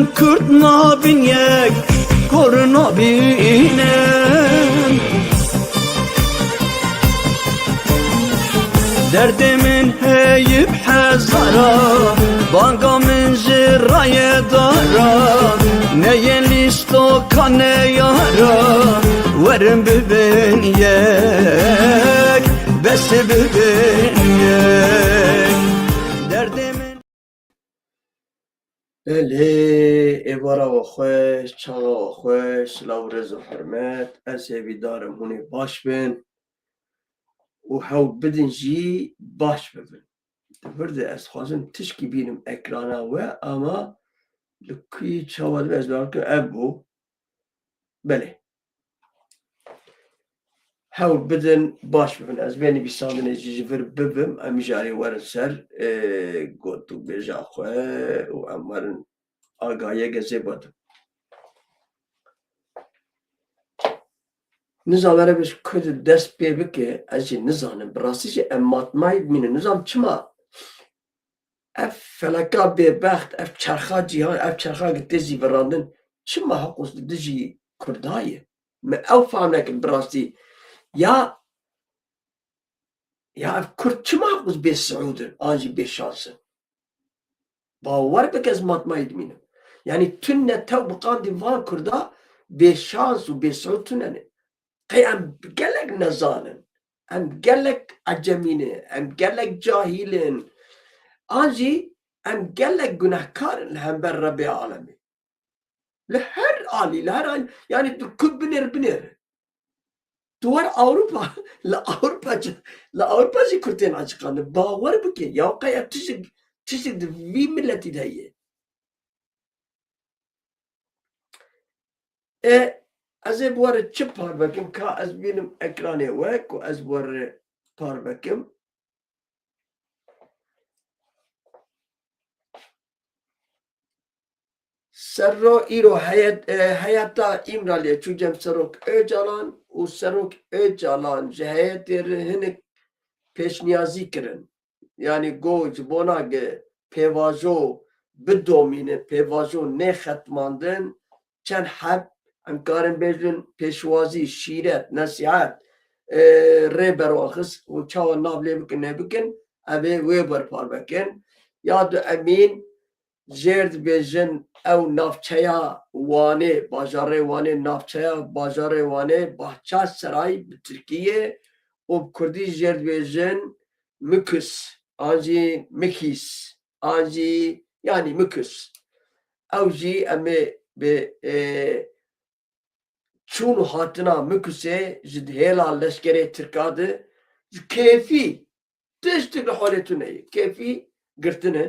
من کرد نابین یک کر نابینم درد من هیب هزارا بانگا من جرای دارا نه لیستو کنه یارا ورم ببین یک بس ببین یک درد من بله ایوارا و خوش چاقا و خوش لورز و حرمت از هیویدارم هونی باش بین و هاو بدن جی باش ببین برده از خوازم تشکی بینم اکرانا و اما لکی چاواد و ازدار که ابو بله هاو بدن باش ببین از بینی بیساندن جیجی فر ببیم امی جاری ورن سر گوتو بیجا خواه و امورن آگاهی گزه بادم نظامره بش کد دست پی بکه از جی نظامم براستی جی اماتمایی بمینه نظام چما اف فلکا ببخت اف چرخا جیهان اف چرخا گتزی براندن چما حقوس دجی کردایه ما او فهمناك براستی یا اف کرد چما حقوس بی سعودن آنجی بی شانسن باور بک از ماتمایی بمینه یعنی تنه تو بقاندی وان کردا بی شانس و بی سعود تنه قی ام گلک نزانن ام گلک عجمینه ام گلک جاهیلن آنجی ام گلک گناهکارن هم بر رب عالمی لهر عالی لهر عالی یعنی تو کد بنیر دوار اوروبا لا اوروبا جی کرتین عجقانه باور بکی یا قی تشک دوی ملتی دهیه از بواره چه پار بکم که از بینم اکرانه وک و از بواره پار بکم سر رو ایرو حیاتا ایمرالیه چو جم سروک جالان و سروک جالان جهیت هنک پیش نیازی کرن یعنی گوج بوناگه پیواجو بدومینه پیواجو نه ختماندن چند حب امکارن بیجن پیشوازی شیرت نصیحت ری برواخص و چاو نابلی بکن نبکن اوه وی برپار بکن یاد امین جرد بیجن او نافچیا وانه بازار وانه نافچیا بازار وانه بحچه سرای ترکیه و کردی جرد بیجن مکس آنجی مکیس آنجی یعنی مکس او جی امه به چون هاتنا مکسه جد هیلا لشکره ترکاده کیفی تشتغل حالتونه کیفی گرتنه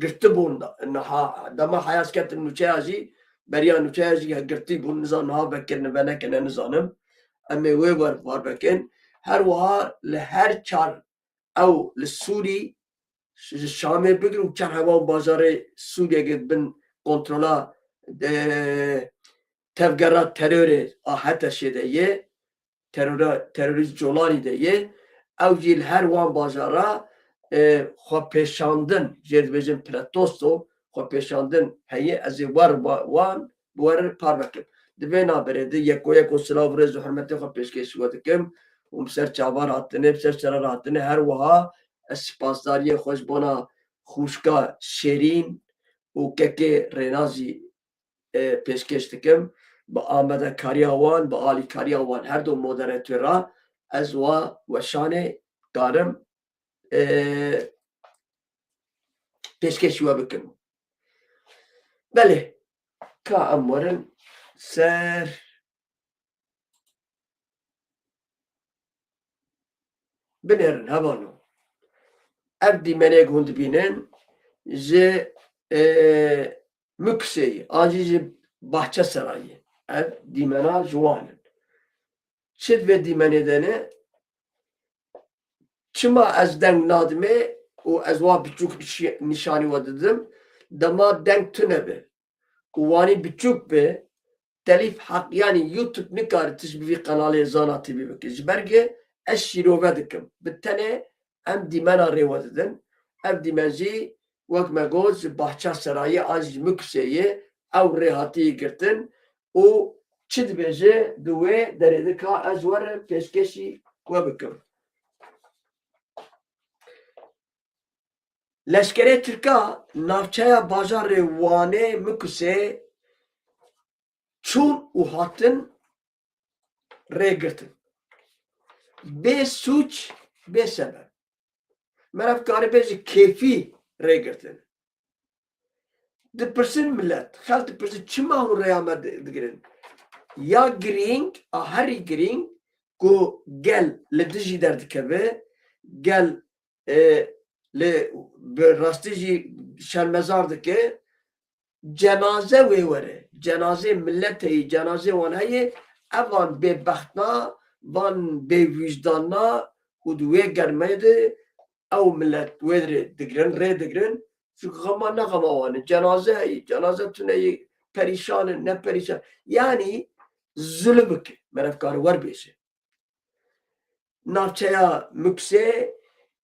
گرتبون انها دما حياس كانت النوتشاجي بريان نوتشاجي قرتي بون نظام نها بكرنا بنا كنا نظام اما ويبر باربكن هر وها لهر چار او للسوري الشامي بقرو چار هوا بازار سوريا قد بن كنترولا تفجرات ترور حتى شديه تروريست جولاني ديه او جيل هر وان بازارا خو پیشاندن جرد بجن پلاتوستو خو پیشاندن هیه از وان پار بکم دبینا برده یکو سلاو رز و حرمتی خو پیشکش گوتکم و بسر چابار هاتنه بسر چرار هاتنه هر وها سپاسداری خوش بنا خوشکا شیرین و ککی رینازی پیشکش دکم با آمده کاریاوان با آلی کاریاوان هر دو مودراتورا از و شانه دارم پیشکشی و بکن بله که امورن سر بنرن هبانو ابدی منه گوند بینن جه مکسی آنجی جه bahçe sarayı ev dimena juanın çid ve dimene dene çıma ez denk nadime o ez wa biçuk nişani vadedim dama denk tünebe wani biçuk be telif hak yani YouTube nikar tişbivi kanalı zanatı bir bakış berge ez şirove dikim bitene em dimena revadedim ev dimenci vak megoz bahçe sarayı az mükseyi ew rêhatiyê girtin û çi dibêje di wê derê dika ez were pêşkêşî we bikim. Leşkerê Tirka navçeya bajarê Wanê Mikusê çûn û hatin rêgirtin. Bê sûç bê sebeb. Merav karîbê ji kêfî rêgirtin. Dipirsin millet, xelk dipirsin çima hûn rêya me digirin? Ya girîng, a herî girîng ku gel li dijî derdikeve, gel li bi rastî jî şermezar dike, cenaze wê were, cenazê milletê yê, cenazê wan heye, evan bêbextna, van bêwîcdana û di wê germeyê de ew millet wê digirin, rê digirin. Çünkü xema ne xema wan e. Cenaze heye, cenaze tune yê perîşan in, ne perîşan. Yani zulüm bike, merevkarî werbêje. Navçeya Mikusê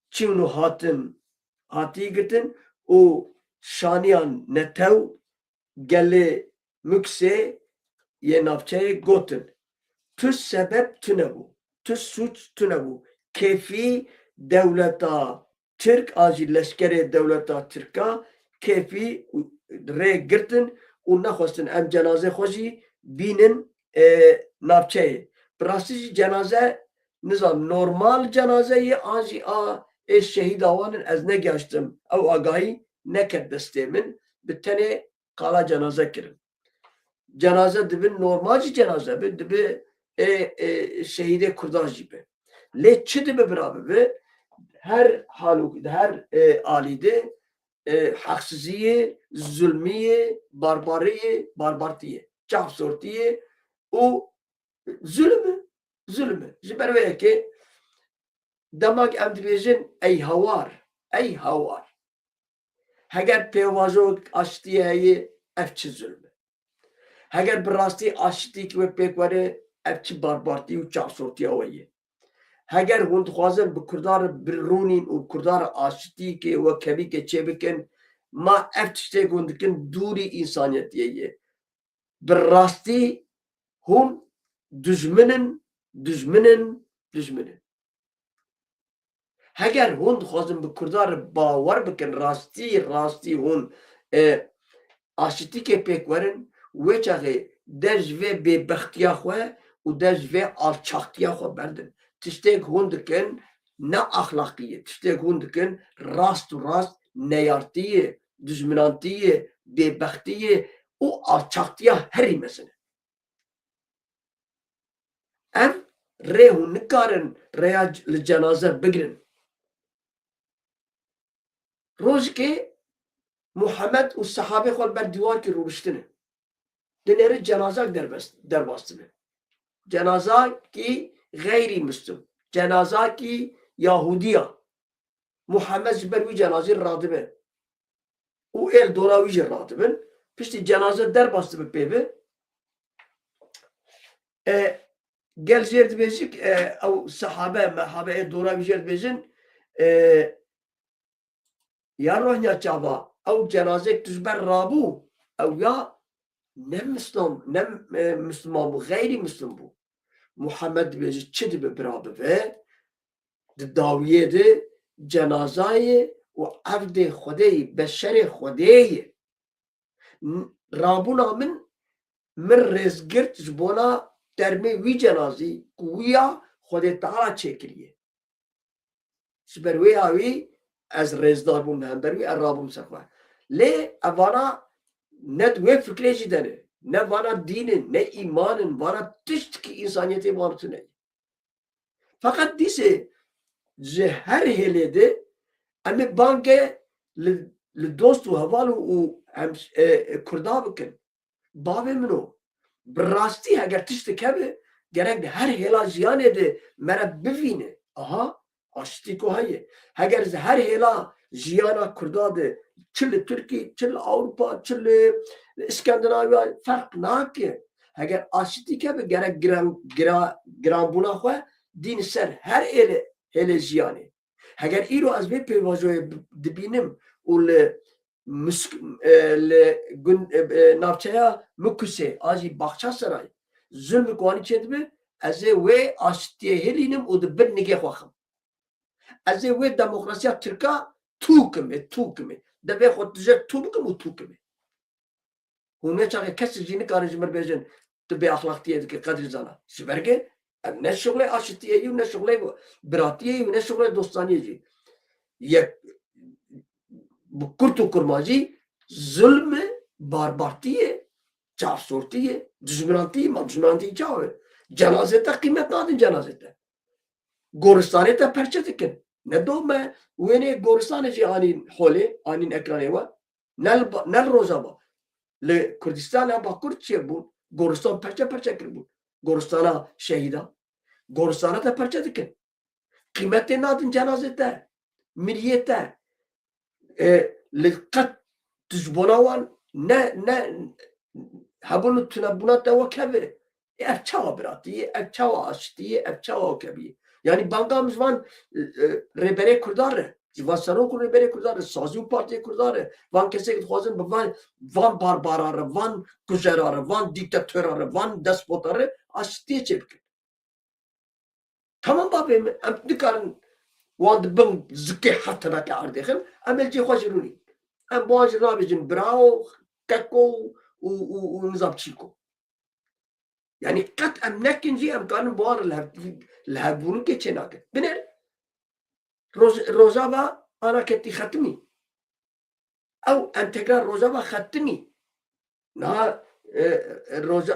çîn û hatin hatiyê girtin û şaniyan netew gelê Mikusê yê navçeyê gotin. Tu sebeb tune bû, tu sûç tune bû. Kêfî dewleta Tirk a jî leşkerê dewleta Tirka kêfî rê girtin û nexwestin em cenazê xwe jî bînin navçeyê. Bi rastî jî cenaze nizam normal cenazeyê an jî a ê şehîda wan in ez negeştim ew agahî neket destê min bi tenê qala cenaze kirin. Cenaze dibin normal jî cenaze be, dibe şehîdê Kurdan jî be. Lê çi dibe birabe be? Her halûkî, her alîde haksiziyê, zulmiyê, barbariyê, barbartiyê, çavsortiyê û zulmü, zulmü. Ji ber wê yekê demak em dibêjin ey hawar, ey hawar. Heger pêvajok aşitiyê heye ev çi zulmü. Heger bi rastî aşitî ki we pêk were ev çi barbartî û çavsortiya we ye. Heger hûn dixwazin bi Kurdar birrûnîn û Kurdar aşitîkê we kevîkê çêbikin, ma ev tiştê hûn dikin dûrî însaniyetiyê ye. Bi rastî hûn dijminin, dijminin, dijminin. Heger hûn dixwazin bi Kurdar bawer bikin, rastî, rastî hûn aşitîkê pêk werin, wê çaxê de ji vê bêbextiya xwe û de ji vê alçaxtiya xwe berdin. Tiştek hûn dikin ne axlaqiyê, tiştek hûn dikin rast û rast neyartiyê, dijminantiyê, bêbextiyê û alçaxtiya herî mezin e. Ev rê hûn nikarin rêya li cenaze bigirin. Rojikê Muhemed û sehabê xwe li ber dîwarkê rûbiştine. Di nêrê cenazak derbastine. Cenazakî geyri Müslüm, cenazakî Yahudiya. Muhammed ji ber wî cenazê radibe û el dora wî jî radibin. Piştî cenaze derbastibin pêve. Gel jêr dibêjik ew sehabe mehabe ê dora wî jêr dibêjin ya rohnya çava ew cenazek tu ji ber rabû ew ya ne Müslüm, ne Müslüman bû, geyri Müslüm bû. Muhammed dibêje çi dibe birabive di dawiyê de cenazayê û evdê Xwedê beşerê Xwedê ye. Rabûna min rêzgirt ji bona dermê wî cenazî ku wîya Xwedê Teala çêkiriye. Ji ber wê ya wî ez rêzdar bûm hember wî ez rabûm ser xwe. Lê evana ne di wê fikrê jî de ne. Ne vana dînin, ne îmanın, vana tiştekî însaniyetê wan tune. Fakat dîsê ji her hêlê de em ê bangê li dost û heval û Kurda bikin. Bavê min o bi rastî heger tiştek hebe gerek di her hêla jiyanê de mere bivîne. Aha aşitî ku heye. Heger ji her hêla jiyana Kurda de çi li Tirkî, çi li Ewropa, çi li İskandinaviya ferq nake. Heger aşitî hebe gerek giranbûna xwe dîn ser her hêlê jiyanê. Heger îro ez vê pêvajoyê dibînim û li navçaya müküse aji bakça saray zulmü kuani çedbi eze ve aştiye helinim o da bir nige xwaxım eze ve demokrasiya Türka tukme de ve xotje tukum o tukme hune çağı kes jini karı jmer bejin de be ahlaktiye de kadri zana şiberge ne şogle aştiye ne şogle biratiye ne şogle dostaniye ye bu kurtu kurmacı zulmü barbartiye çarsortiye düşmantiye çağı cenazete kıymet nadin cenazete Goristan'ta perçe dikin ne dome vene Goristan'ı anin hole anin ekranı var nel rozaba le Kürdistan'a bakır çiye bu Goristan perçe kır bu Goristan'a şehida Goristan'a da perçe dikin kıymeti nadin cenazete milliyete لقد تجبناوان ne habunu tunabuna da kebir çava birati çava açtı çava kebi yani bangamız van rebere kurdare Civasaro rebere kurdare Sazu parti kurdare van kesek xwazin van barbarare van kujerare van diktatörare van despotare açtı çepkin tamam babem em dikarın وان بن زكي حتى ما تعرضهم أما الجي خجلوني أم بواجه رابجين براو كاكو ونظام تشيكو يعني قد أم نكن جي أم كانوا بوار الهبون كي تشناك بنر روزابا أنا كنتي ختمي أو أن تقرأ روزابا ختمي نا روزا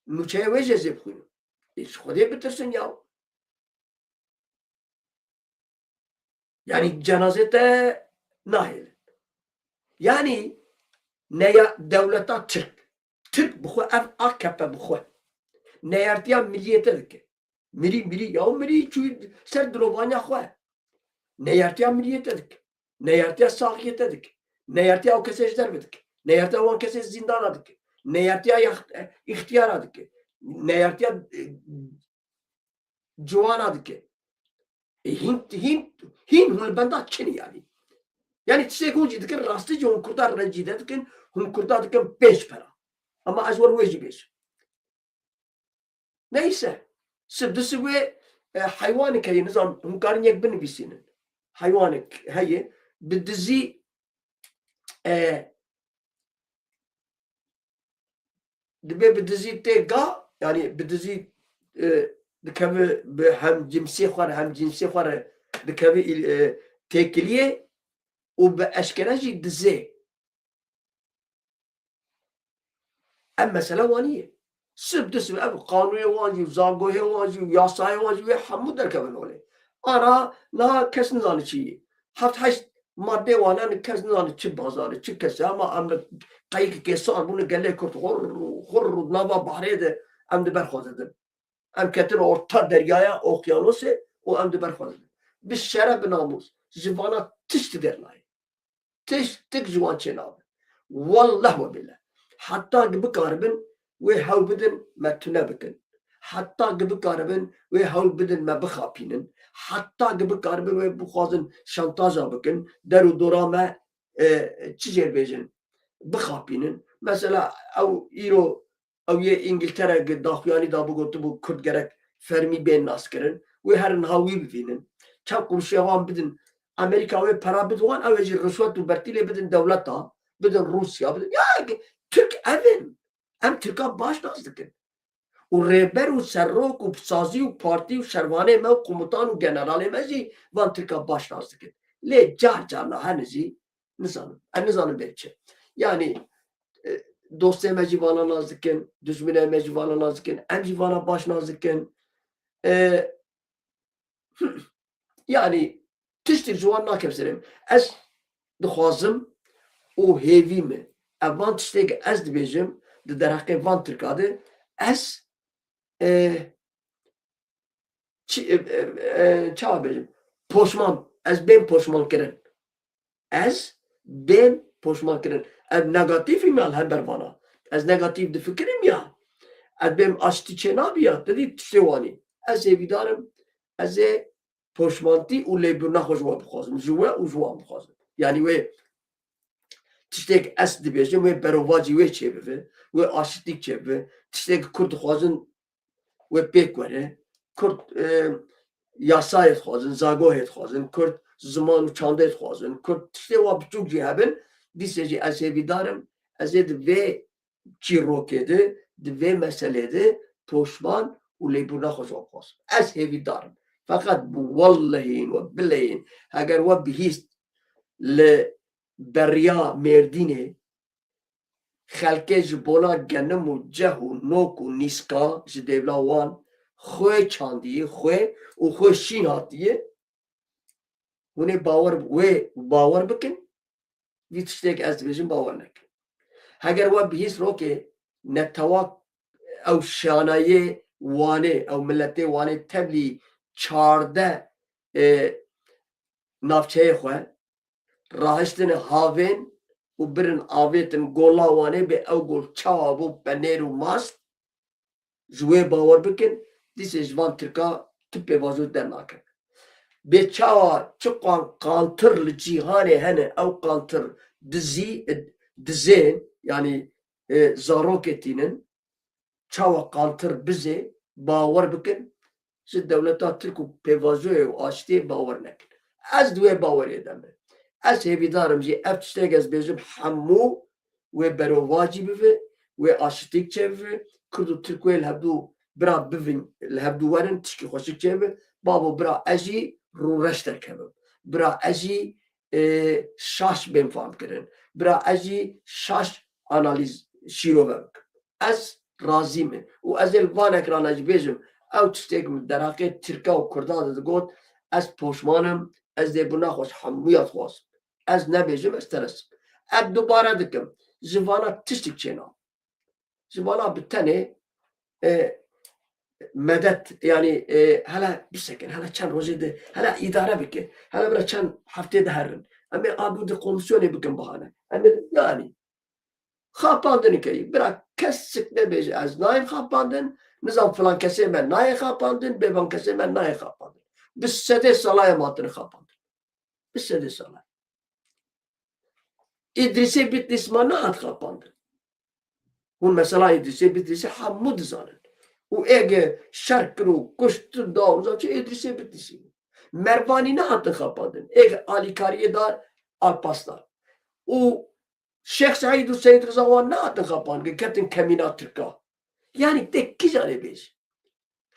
نوچه وجه زبخونو إيش خودي بترسن ياو Yani cenazete nahil. Yani neya devleta Türk bu ev AKP bu. Neyartiya milliyete ki. Miri ya miri çünkü ser drovanya xwe. Neyartiya milliyete ki. Neyartiya sağiyete ki. Neyartiya o kesej derbedik. Neyartiya o kesej zindana ki. Neyartiya ihtiyara ki. Neyartiya cuvana ki. Hint benda Çin yani. Yani tişek hoci dikin rastlıca hun kurtar recide dikin hun kurtar dikin 5 para. Ama azvar veci 5. Neyse. Sıbdısı ve hayvanik heyi nizam hun karin yek bini bisinin. Hayvanik heyi bidizi dibe bidizi te ga yani bidizi dikavı hem cimsi var hem cinsi var dikavı tekliye o be eşkeraji dize ama mesela vaniye sıbdısı ve kanuya vancı zangoya vancı yasaya vancı ve hamu derkavın öyle ara la kesin zanı çiğ haft madde vanan kesin zanı çiğ bazarı çiğ kese ama amda kayık kesan bunu gelle kurt hor nava bahrede amda berxozadım em ketin orta deryaya okyanusu o em diber xwazin bi şeref bi namus jivana tişt dernaye tik jiwan çênabe wallah ve billah hatta gibi karibin ve hew bidin me tune bikin hatta gibi karibin ve hew bidin me bixapînin hatta gibi karibin ve bixwazin şantaja bikin deru dora me çi jêr bêjin bixapînin mesela ew îro ew yê İngiltere daxuyanî da bigotu bu Kurd gerek fermî bên nas kirin wê herin hawî bivînin çap komşiya wan bidin Amerika wê para bidwan ew ê jî rişwet û bertîlê bidin dewleta bidin Rusya bidin ya Türk evin em Türka baş nas dikin û rêber û serrok û sazî û partî û şervanê me û komutan û generalê me jî van Türka baş nas dikin lê car her jî nizanim em nizanim bê çi yani dosyaya me jî vana naz dikin, dijminê me jî vana naz dikin, em jî vana baş naz dikin. Yani tiştî ji wan nakevsirim. Ez dixwazim û hêvî me ev van tiştekî ez dibêjim di derheqê van Tirka de ez çawa bêjim poşman ez bên poşman kirin. Ez bên poşman kirin. Ev negatifî me her bervana. Ez negatif difikirim ya. Ez bêm aştî çênabî ya. Dedî tiştê wanî. Ez hêvîdarim. Ez ê poşmantî û lêbirina xwe ji we bixwazim. Ji we û ji wan bixwazim. Yani wê tiştek es dibêjin wê berovacî wê çêbive, wê aşitîk çêbive, tiştek Kurd dixwazin wê pêk were, Kurd yasayê dixwazin, zagohê dixwazin, Kurd ziman û çandê dixwazin, Kurd tiştê wa biçûk jî hebin, dîsê jî ez hêvîdarim ez ê di vê çîrokê de, di vê meselê de poşman û lêbûrna xwe ji wan bixwazim. Ez hêvîdarim. Feqet wallehîn we bileyîn heger we bihîst li beriya Mêrdînê xelkê ji bona genim û ceh û nok û nîska ji dêvla wan xwe çandiyê xwe û xwe şîn hatiye, hûn ê bawer bikin, vî tiştek ez dibêjim bawer nekin. Heger we bihîst rokê netewa ew şanayê wanê ew milletê wanê teblî çardeh navçeyê xwe rahiştin havên û birin avêtin gola wanê bê ew gol çawa bû penêr û mast ji wê bawer bikin, dîsê ji van tirka tu pêvajo dernake. Bê çawa çi qantir li cîhanê hene ew qantir dizên yanî zarokê tînin, çawa qantir bizê bawer bikin, ji dewleta Tirk û pêvajoyê û aşitiyê bawer nekin. Ez di wê bawerê de me. Ez hêvîdarim jî ev tiştek ez bêjim hemû wê berovacî bibe, wê aşitîk çêbibe, Kurd û Tirk wê li hevdû bira bivin, li hevdû werin tişkî xweşik çêbibe, babo bira ez jî rûreş derkevim, bira ez jî şaş bên fam kirin, bira ez jî şaş analîz şîrove bikim. Ez razî me û ez ê li van ekrana jî bêjim ew tiştek min deraqê Tirka û Kurdan de digot, ez poşmanim, ez lêbûrna xwe ji hemûya dixwazim. Ez nebêjim ez teresim. Ev dubare dikim, ji vana tiştik çêna. Ji vana bi tenê medet yanî hele bisekin, hele çend rojê de, hele îdare bike, hele bira çend heftê de herin. Em ê abû di komisyonê bikin bihane. Em ê yanî xapandinê kerî, bira kesik nebêje ez nayêm xapandin, nizam filan kesê me nayê xapandin, bêvan kesê me nayê xapandin. Bi sedê salayê em hatine xapandin. Bi sedê salayê. İdrisê Bitlisî nehat xapandin. Hûn mesela İdrisê Bitlisî hemû dizanin. û êge şer kir û kuştin da çi İdrisê Bitlisî. Mervanî nehatin xapandin. Êge alîkariyê dar Alparslan. û Şex Saîd û Seyyid Rıza wan nehatin xapandin, ketin kemîna Tirka. Yani tê kîjan ê bêje?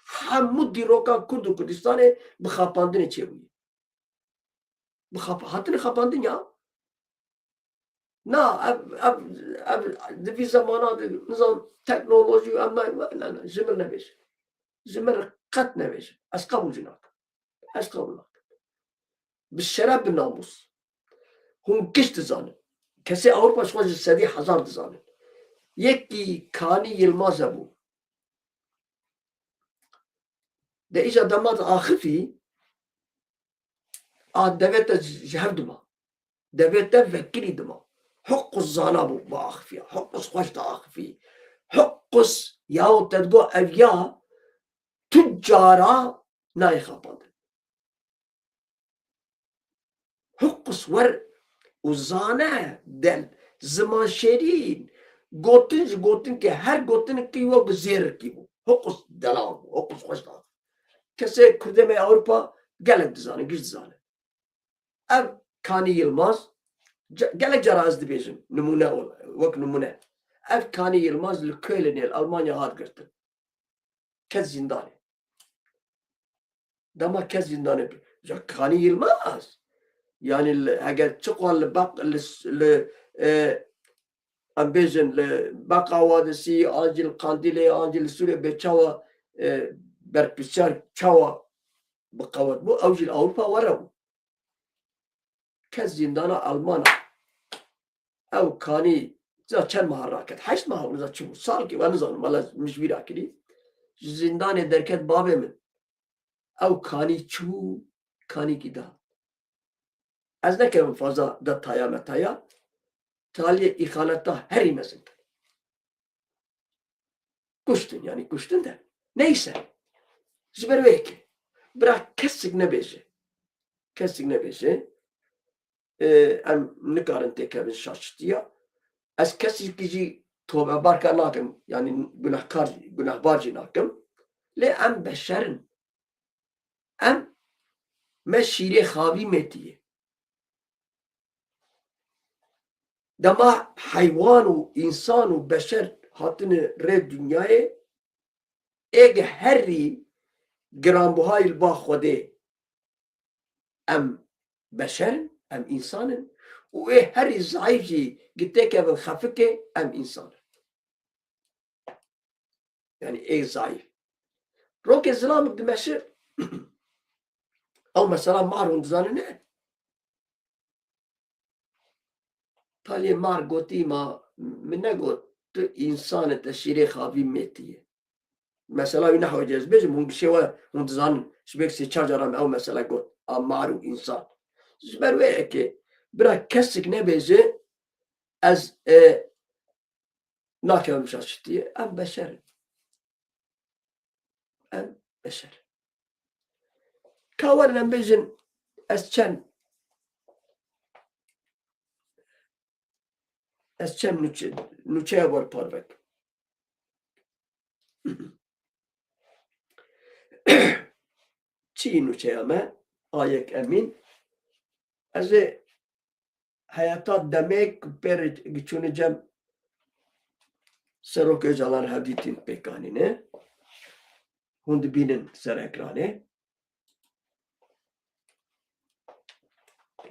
Hemû dîroka Kurd û Kurdistanê bi xapandinê çêbûye. Bi hatine xapandin ya. Na ev di vî zemana de nizam teknolojî em ji min nebêje. Ji min qet nebêje. Ez qebûl jî nakim. Ez qebûl nakim. Bi şeref bi namûs. Hûn giş dizanin. Kesê Ewropa ji xwe ji sedî hezar dizanin. Yekî Kanî Yilmaz hebû. Di îja demat axifî a devê te ji hev dima. Devê te vekilî dima. Hiqûs zana bû bi axifiya, hiqûs xweş di axifî. Hiqûs yaw te digot ev ya tu cara nayê xapandin. Hiqûs wer û zane del ziman şêrîn gotin ji gotinkê her gotinekî wek bi zêrikî bû. Hiqûs dela bû, hiqûs xweş di axifî. Kesê Kurdê me Ewropa gelek dizane, giş dizane. Ev Kanî Yilmaz gelek cara ez dibêjim nimûne wek nimûne. Ev Kanî Yilmaz li Kölnê li Almanya hat girtin. Kes zindanê. Dema kes zindanê bir. Ya Kanî Yilmaz. Yani heger çiqan li baq li em bêjin li Beqa Wadisî, ancî li Qandîlê, ancî li Sûriyê bê çawa berpirsar çawa bi qewet bû, ew jî li Ewropa were bû. Kes zindana Almana. Ew Kanî za çend meha raket. Heşt meha za çi bû? Salkî we nizanim mala mijbîra kirî. Ji zindanê derket bavê min. Ew Kanî çû Kanîkî da. Ez nekevim faza detaya metaya. Taliyê îxaneta herî mezin kir. Kuştin yani kuştin de. Neyse. Ji ber wê yekê. Bira kesik nebêje. Kesik nebêje. Em nikarin têkevin şaştiya. Ez kesikî jî tövbebar nakim, yani günahbar jî nakim. Lê em beşerin. Em me şîrê xavî mêtiye. Dema heywan û însan û beşer hatine rê dünyayê êge herî giranbihayê ba Xwedê em beşerin, em însanin û ê herî zayıf jî gitêkevin xefikê em însanin. Yani ê zayıf. Rokê zilamik dimeşir ew mesela mar hûn dizanin ne? Talê mar gotî ma min negot tu însanê te şîrê xavî mêtiye. Mesela wî nehewece ez bêjim hûn gişê we hûn dizanin ji ber sê çar caran ew mesela got a mar û însan. Ji ber wê yekê bira kesik nebêje ez nakevim şaşîtiye em beşerin. Em beşerin. Ka werin em bêjin ez çend nûçeya werparve kim. Çi nûçeya me ayek emîn ez ê heyeta demek pêr giçûnê cem Serok Öcalan hevdîtîn pêkanîne hûn dibînin ser ekranê.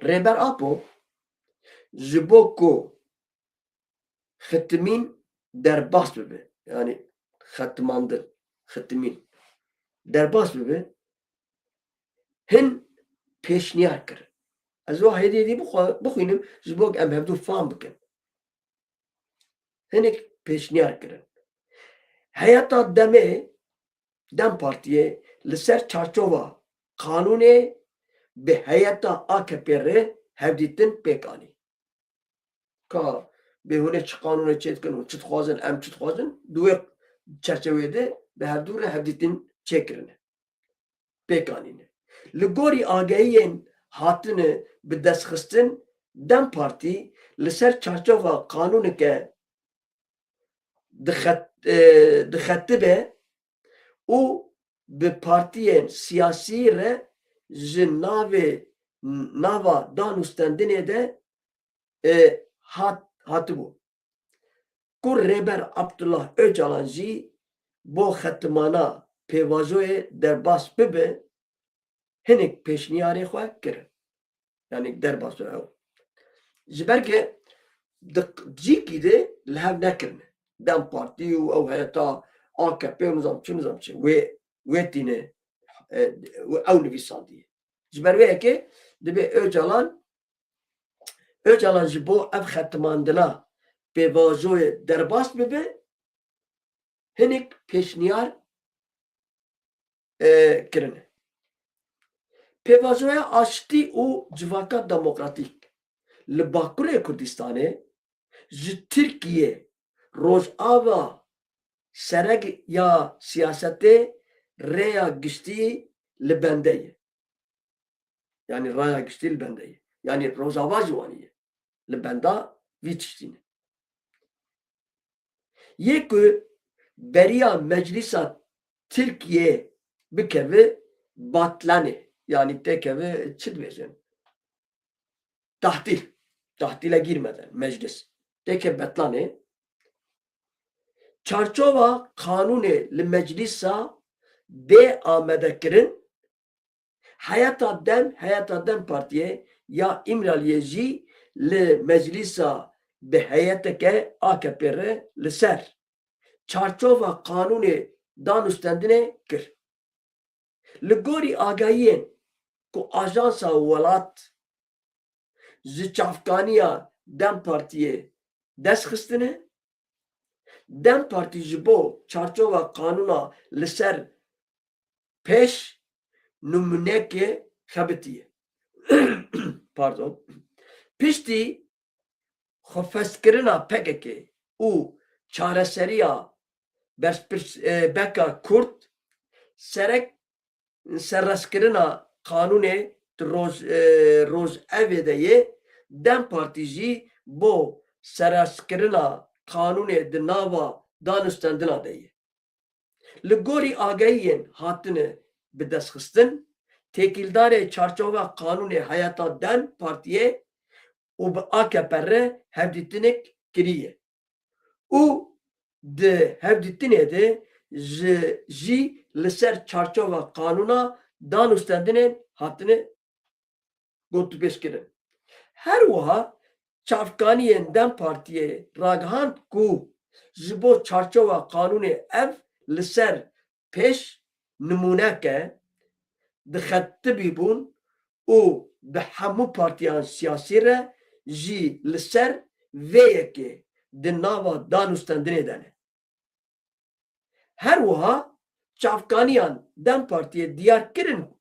Rêber Apo ji bo ku xitimîn derbas bibe, yani xetimandin, xitimîn derbas bibe, hin pêşniyar kirin. Ez o hêdî bixwînim ji bo em hevdû fam bikin. Hinek pêşniyar kirin. Heyeta demê Dem Partiyê li ser çarçova qanûnê bi heyeta AKP re hevdîtin pêkanî. Ka bêhûne çi qanûnê çêdikin û çi dixwazin em çi dixwazin di wê çerçeveyê de bi hevdû re hevdîtin çêkirine, pêkanîne. Li gorî agahiyên hatine bi destxistin Dem Partî li ser çarçova qanûneke dixetibe û bi partiyên siyasî re ji nava danûstandinê de hatibû. Ku Rêber Abdullah Öcalan jî bo xetimana pêvajoyê derbas bibe, hinek pêşniyarê xwe kirin. Yani derbas ew. Ji ber ke cîkî de li hev nekirine. Dem Partî û ew heyeta AKP nizam çi wê tîne ew nivîsandiye. Ji ber wê yekê dibe Öcalan ji bo ev xetimandina pêvajoyê derbas bibe, hinek pêşniyar kirine. Pêvajoya aştî û civaka demokratîk li Bakurê Kurdistanê ji Tirkiye rojava serek ya siyasetê rêya giştî li bende ye. Yani raya giştî li bende ye. Yani rojava jî wanî ye. Li benda vî tiştîne. Yê ku beriya Meclisa Tirkiye bikeve batlanê. Yani têkeve çi dibêjin? Tahtîle girmeden meclis. Têke betlanê. Çarçova qanûnê li meclisa dê amadekirin heyeta Dem Partiyê ya İmraliyê jî li meclisa bi heyeteke AKP re li ser çarçova qanûnê danûstandinê kir. Li gorî agahiyên ku ajansa welat ji çavkaniya Dem Partiyê destxistine, Dem Partî ji bo çarçova qanûna li ser pêş nûmunekê xebitiye. Pardon. Piştî xwefeskirina PKK û çareseriya beka Kurd serreskirina qanûnê di rojevê de yê Dem Partî jî bo seraskirina kanunê di nava danûstandina de ye. Li gorî agahiyên hatine bi destxistin, têkildarê çarçova kanunê Hayata Dem Partiyê û bi AKP re hevdîtinek kiriye. û di hevdîtinê de jî li ser çarçova kanûna danûstandinên hatine gotûbêjkirin. Her wiha çavkaniyên Dem Partiyê ragihand ku ji bo çarçova kanûnê ev li ser pêş nimûneke dixetibî bûn û bi hemû partiyan siyasî re jî li ser vêyekê di nava danûstandinê de ne. Her wiha çavkaniyan Dem Partiyê diyar kirin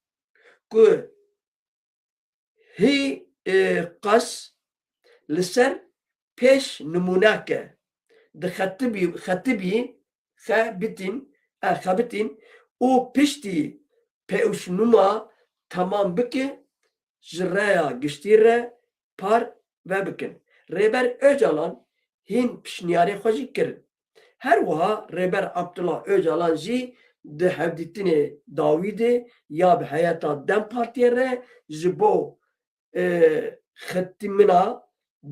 ku hî qas li ser pêş nimûneke dixetibî xebitîn û piştî pêşnûma temam bike ji rêya giştî re par vebikin. Rêber Öcalan hîn pişniyarê xwe jî kirin. Her wiha Rêber Abdullah Öcalan jî di hevdîtinê Dawîdê ya bi Hayata Dem Partiyê re ji bo xetîmina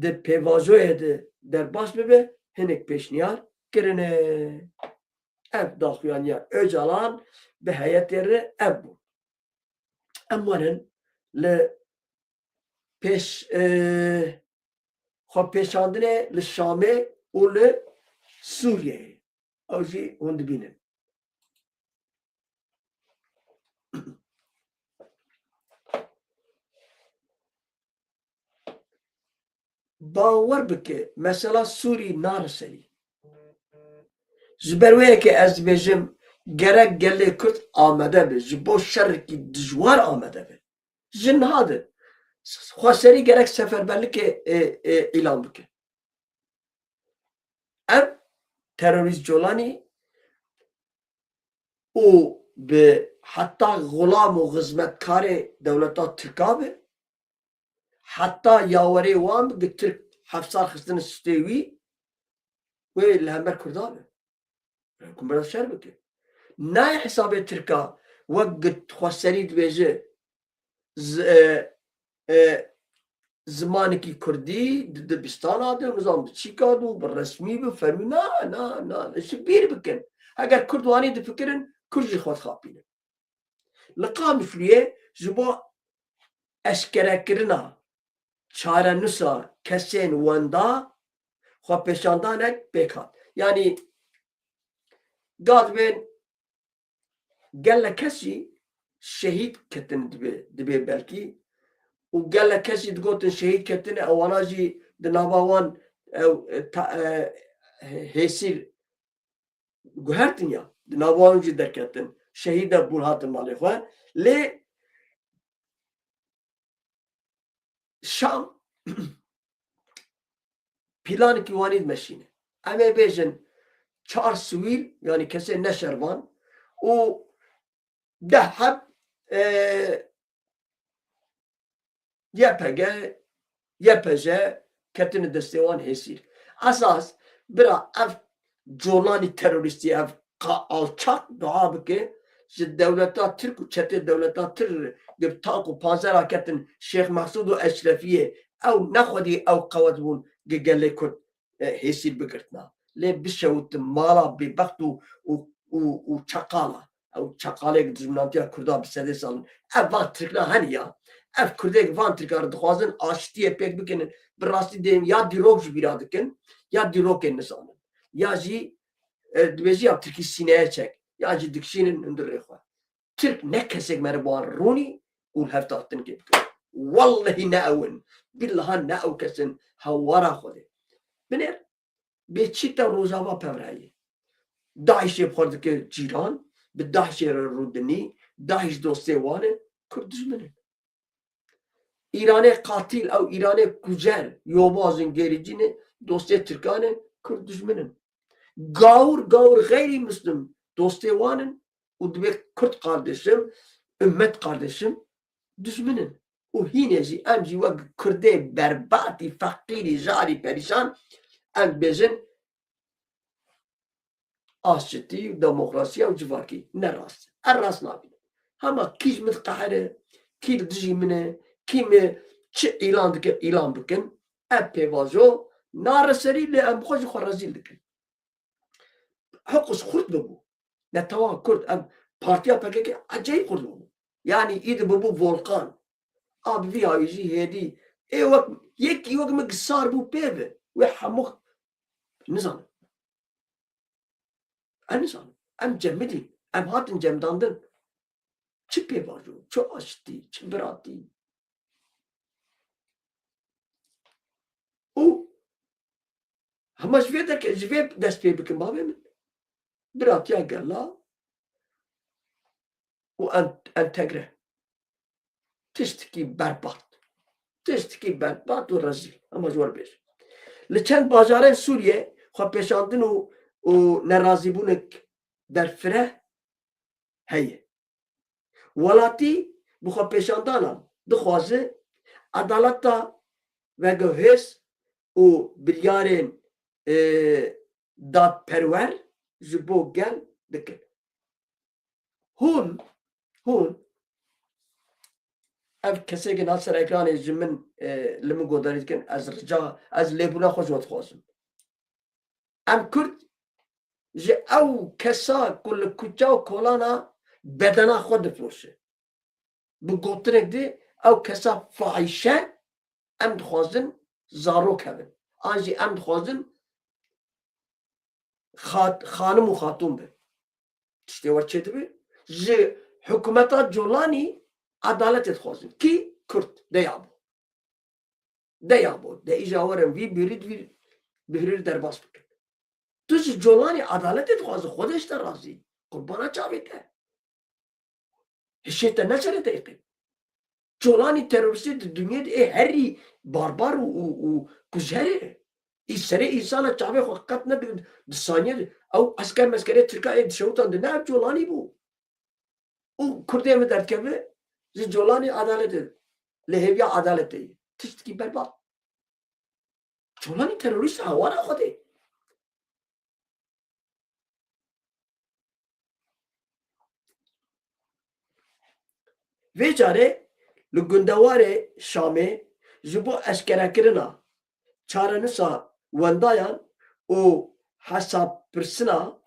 di pêvajoyê de derbas bibe hinek pêşniyar kirine. Ev daxuyaniya Öcalan bi heyetê re ev bû. Em warin li xwepêşandinê li Şamê û li Sûriyeyê. Ew jî hûn dibînin. Bawer bike mesela Sûrî nariselî. Ji ber wê yekê ez dibêjim gerek gelê Kurd amade be ji bo şerrekî dijwar amade be. Ji niha de xweserî gerek seferberlikê îlan bike. Ev terorîst colanî û bi heta gulam û xizmetkarê dewleta Tirka be, heta yawerê wan bi Tirk hefsar xistin stê wî wê li hember Kurda be. Hikûmeta şer bike. Nayê hesabê Tirka wek xweserî dibêje zimanekî Kurdî di dibistana de nizam bi çîka de bi resmî bi fermî na ji bîr bikin. Eger Kurd wanî difikirin Kurd jî xwe dixapînin. Li Qamişliyê ji bo eşkerekirina çarenûsa kesên wenda xwepêşandanek pêk hat. Yani gadibên gelek kesî şehîd ketin dibe belkî û gelek kesî digotin şehîd ketine ewana jî di nava wan hêsîr guhertin ya di nava wan jî derketin şehîd bûn hatin malê xwe. Lê Şam planekî wanî dimeşîne. Em ê bêjin çar sivîl yani kesê neşervan û deh heb YPG ketine destê wan hêsîr. Esas bira ev colanî terorîstî ev alçak biha bike ji dewleta Tirk û çetê dewleta Tir gibi tak û panzera ketin Şêx Mesûd û Eşrefiyê ew nexwedî ew qewet bûn gelê Kurd hêsîr bigirtina. Lê bişewtin mala bêbext û çaqala. Ew çaqalek dijminantiya Kurda bi sedê salin. Ev van Tirkina hene ya. Ev Kurdek van Tirkar dixwazin aşitiyê pêk bikinin bi rastî deyim ya dîrok ji bîra dikin ya dîrokên nizanin. Ya jî dibêjî ya Tirkî sîneye çek ya jî dikişînin hundirê xwe. Tirk ne kesek mere wan rûnî û hevdahtin kê bikin. Wallahî ne ewin. Billaha ne ew kesin hewara Xwedê. Binêr bêçîta Rojava Pevrayê. Daişê xwe dike cîran bi Daişê re rûdinî, Daîş dostê wan e, Kurd dijmin in. İranê qatil ew İranê kujer yobazên gerîcî ne dostê Tirkan e, Kurd dijmin in. Gawr gayri Müslim dostê wan in û dibe Kurd kardeşim, ümmet kardeşim dijmin in. و هینه جی ام جی وک کرده برباتی فقیری جاری پریشان ام بجن آشتی و دموکراسی و جواکی نراست الراست نابید هما کیش متقهره کی دجی منه کی می چه اعلان بکن ام پیوازو نارسری لی ام خوش خورازیل دکن حقوش خورد ببو نتوان کرد ام پارتیا پکه acayip خورد ببو yani اید ببو volkan abi vî ayî hêdî ê wek yekî wek me gisar bû pêve wê hemû nizanim em nizanim em cemidîn em hatin cemdandin çi pêvajo çi aştî çi biratî û hema ji vê derke ji vê dest pê bikin bavê min biratiya gela û entegre tiştekî berbat tiştekî berbat û rezîl hema ji we bêje li çend bajarên Sûriye xwepêşandin û nerazîbûnek derfireh heye welatî bi xwepêşandanan dixwaze edaleta veguhêz û biryarên dadperwer ji bo gel dikin hûn ev kesekî hat ser ekranê ji min li min godarî dikin ez lêbûna xwe ji we dixwazim em Kurd ji ew kesa ku li kuça û kolana bedena xwe difiroşe bi gotinek de ew kesa fahîşe em dixwazin zarok hebin an jî em dixwazin xanim û xatûn bin tiştê we çê dibe ji hikûmeta Colanî edaletê dixwazin kî Kurd deya bo de îja werin vî bihêrî derbas bikin tu ji Colanî edaletê dixwazî xwedeş te razî qurbana çavê te hişê te neçere te yêqîn Colanî teroristê di dunyayê de ê herî barbar û kujerê î serê însana çavê xwe qet nedikin di saniye ew esker meskerê Tirkiyeyê dişewitan di ne ev Colanî bû û Kurdê min derdkeve ji Colanî edaletê li hêviya edaletê tiştekî berbat Colanî terorîst hewara Xwedê vê carê li gundewarê Şamê ji bo eşkerekirina çarenûsa wendayan û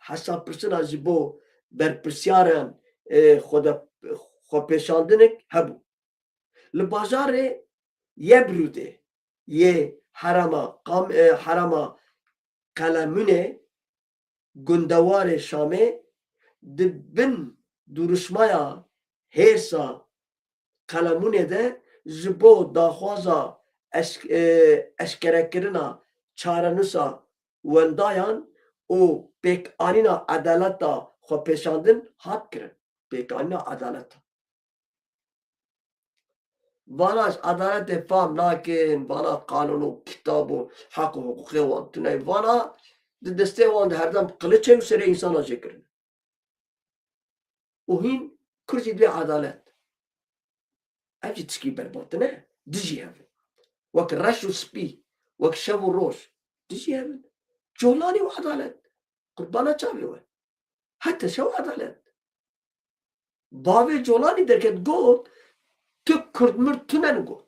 hesabpirsina ji bo berpirsyaran xwepêşandinek hebû li bajarê Yebrûdê yê herêma Qeleminê gundewarê Şamê di bin duruşmaya hêrsa Qeleminê de ji bo daxwaza eşkerekirina çarenûsa wendayan û pêkanîna edaleta xwepêşandin hat kirin pêkanîna edaleta vana ji edaletê fam nakin vana qanûn û kitab û heq û hiqûqê wan tune vana di destê wan de herdem qiliçê û serê însana jêkirin û hîn Kurd jî divê edalet ev jî tişkî berbat ne dijî hevin wek reş û spî wek şev û roj dijî hevin Colanî û edalet qurbana çavê we hete şew edalet bavê Colanî derket got tu Kurd mir tune got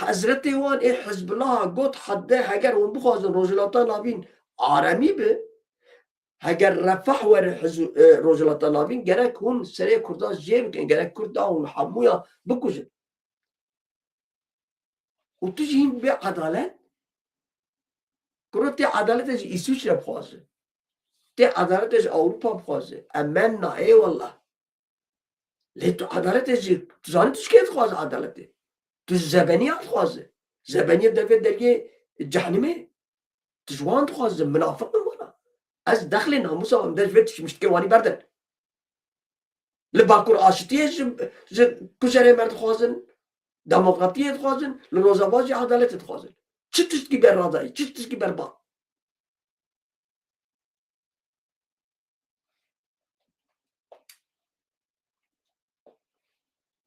hezretê wan ê Hizbillaha got hede heger hûn bixwazin rojhilata navîn aremî bi heger refah were rojhilata navîn gerek hûn serê Kurdan jê bikin gerek Kurd da hûn hemûya bikujin û tu jî hîn bê edalet Kurd tê edaletê ji İsviçre bixwaze tê edaletê ji Ewropa bixwaze em menna êwellah lê tu edaletê jî tu zanî tu ji kê dixwaze edaletê tu ji zebeniya dixwaze zebeniya devê dergê cehenimê tu ji wan dixwaze münafik in wana ez dexlê namusa em de ji vê tiştîkê wanî berdin li bakur aşitiyê ji kujerê me dixwazin demokratiyê dixwazin li Rojava jî edaletê dixwazin çi tiştekî berradayî çi tiştekî berbat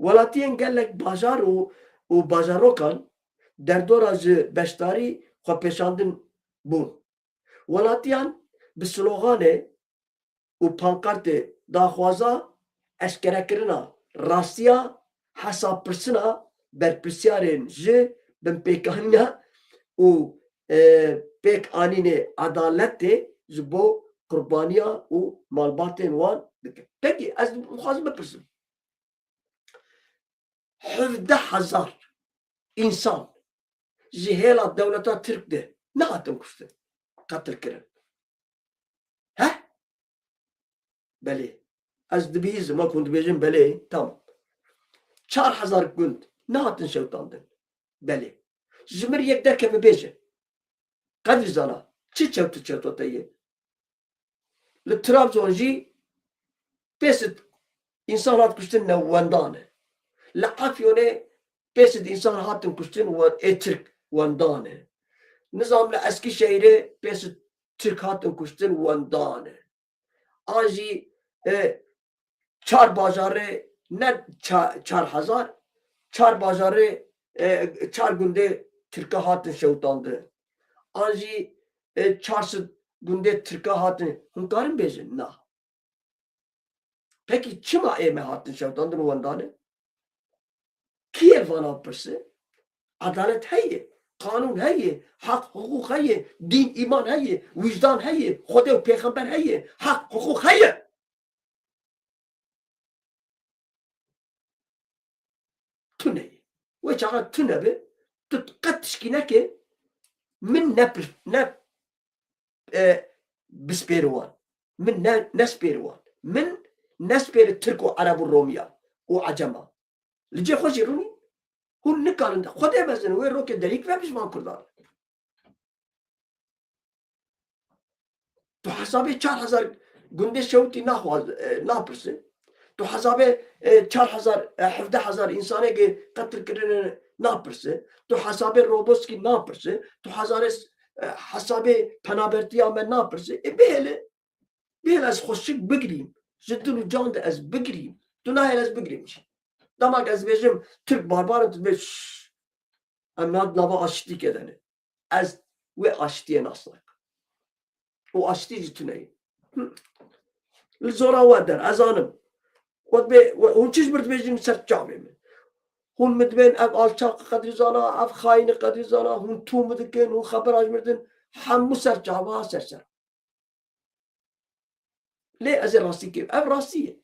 Welatiyên gelek bajar û bajarokan derdora ji beşdarî xwe pêşandin bûn. Welatiyan bi sloganê û pankartê daxwaza eşkerekirina rastiya hesabpirsina berpirsyarên ji binpêkaniya û pêkanînê edaletê ji bo qurbaniya û malbatên wan dikin. Pekî ez dixwazim bipirsim. 17,000 insan ji hêla dewleta Tirk de nehatin kuştin, qetil kirin. He? Belê. Ez dibihîzim, ma ku dibêjim belê, tamam. 4,000 gund nehatin şewtandin. Belê. Ji mir yek derkeve bêje. Qedr zana. Çi çewta ye? Li Trabzon jî pêsit insan hat kuştin wendan e. Li Afyonê pêsit insan hatin kuştin Tirk wendan e. Nizam li Eskişehirê pêsit Tirk hatin kuştin wendan e. An jî çar bajarê ne 4,000 çar bajarê çar gundê Tirka hatin şewtandin. An jî 400 gundê Tirka hatin hûn karin bêjin? Na. Pekî çima ême hatin şewtandin û wendanê? Kî ev vana pirse? Adalet heye, kanûn heye, hak hukuk heye, din îman heye, vicdan heye, Xwedê û pêxember heye, hak hukuk heye. Tu neyê? Wê çaxa tu nebe, tu qet tişkî neke min ne bispêri wan, min nespêri wan, min nespêri Tirk û Ereb û Romiya û Ecema. Li cê xwe jî rûnî? Hûn nikarin Xwedê mezin wê rokê derîk ve pişman Kurdan. Tu hesabê 4,000 gundê şewtî napirsin. Tu hesabê 17,000 insanekê qetil kirinê napirsin. Tu hesabê Roboskî napirsin. Tu hesabê penabertiya me napirsin. Bêhêle ez xweşik bigirîm. Ji dil û can de ez bigirîm. Tu nahêl ez bigirîm jî. Demek ez bêjim Tirk barbar tu bê em nava aşitî kedene. Ez wê aşitiyê nas nakim. û aşitî jî tu neyê. Li zora we der ez anim. Hûn çi ji bir dibêjin ser çavê min? Hûn min dibên ev alçaq qedrî zana, ev xayînî qedrî zana, hûn tûm dikin, hûn xeber ajmirdin, hemû ser çava ser. Lê ez ê rastî kêm. Ev rastî ye.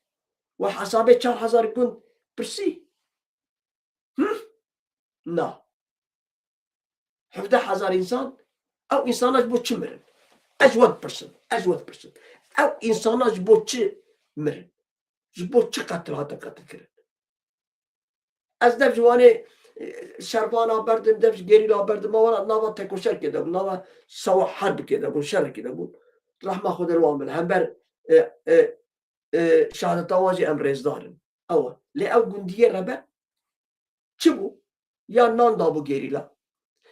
We hesabê 4,000 gund pirsî? Na. 17,000 insan, ew insana ji bo çi mirin? Ez wed pirsim. Ew insana ji bo çi mirin? Ji bo çi qetil hatin qetil kirin? Ez dev ji wanê şerbana berdim, dev ji gerîla berdim, ma nava tekoşerkê de bûn, nava sewa herbikê de bûn, şerrekê de bûn. Rehma Xwedê li wan bide. Hember şehadeta wan jî em rêzdarin. Ew e. Lê ew gundiyê rebe çi bû? Ya nan dabû gerîla,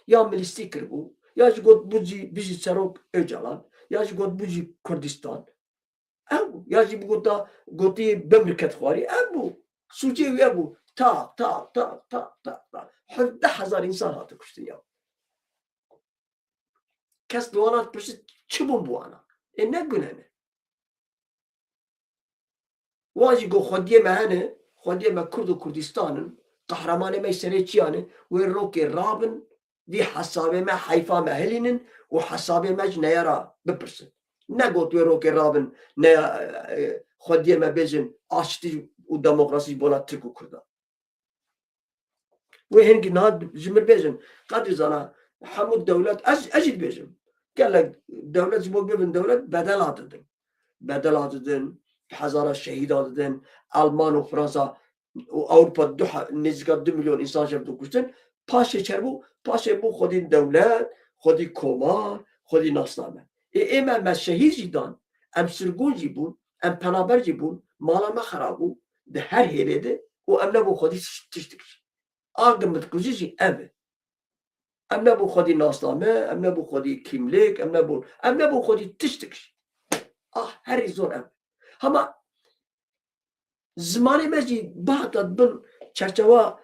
ya milîstî kirbû, ya ji got bijî Serok Öcalan, ya ji got bijî Kurdistan. Ew bû. Ya jî gotî bimriket xwarî. Ev bû. Sûcê wê bû. Ta. 17,000 insan hatin kuştin ya. Kes li wan hat pirsit çi bûn bu wana? Ne gune ne? Wan jî got xwediyê me hene, xwediyê me Kurd û Kurdistanin, qehremanê me serê çiyan e, wê rokê rabin, dî hesabê me heyfa me hilînin û hesabê me ji neyara bipirsin. Ne got wê rokê rabin, xwediyê me bêjin aşitî û demokrasî ji bona Tirk û Kurdan. Wê hingî niha ji mir bêjin qedrî zana hemû dewlet ez jî dibêjim. Gelek dewlet ji bo bibin dewlet bedel didin. Bedel didin, hezara şehîd didin, Alman û Fransa û Ewropa nêzîka 2 milyon insan şevdû kuştin. Paşê çerbû, paşê bû xwedî dewlet, xwedî komar, xwedî nasname. Ême me şehîd jî dan, em sirgûn jî bûn, em penaber jî bûn, mala me xerab bû di her hêrê de û em nebû xwedî tiştik jî. Agir mitkujî jî ev e. Em nebû xwedî nasname, em nebû xwedî kîmlik, em nebû xwedî tiştik jî. Herî zor ev. Hema zimanê me jî bahata bin çerçeva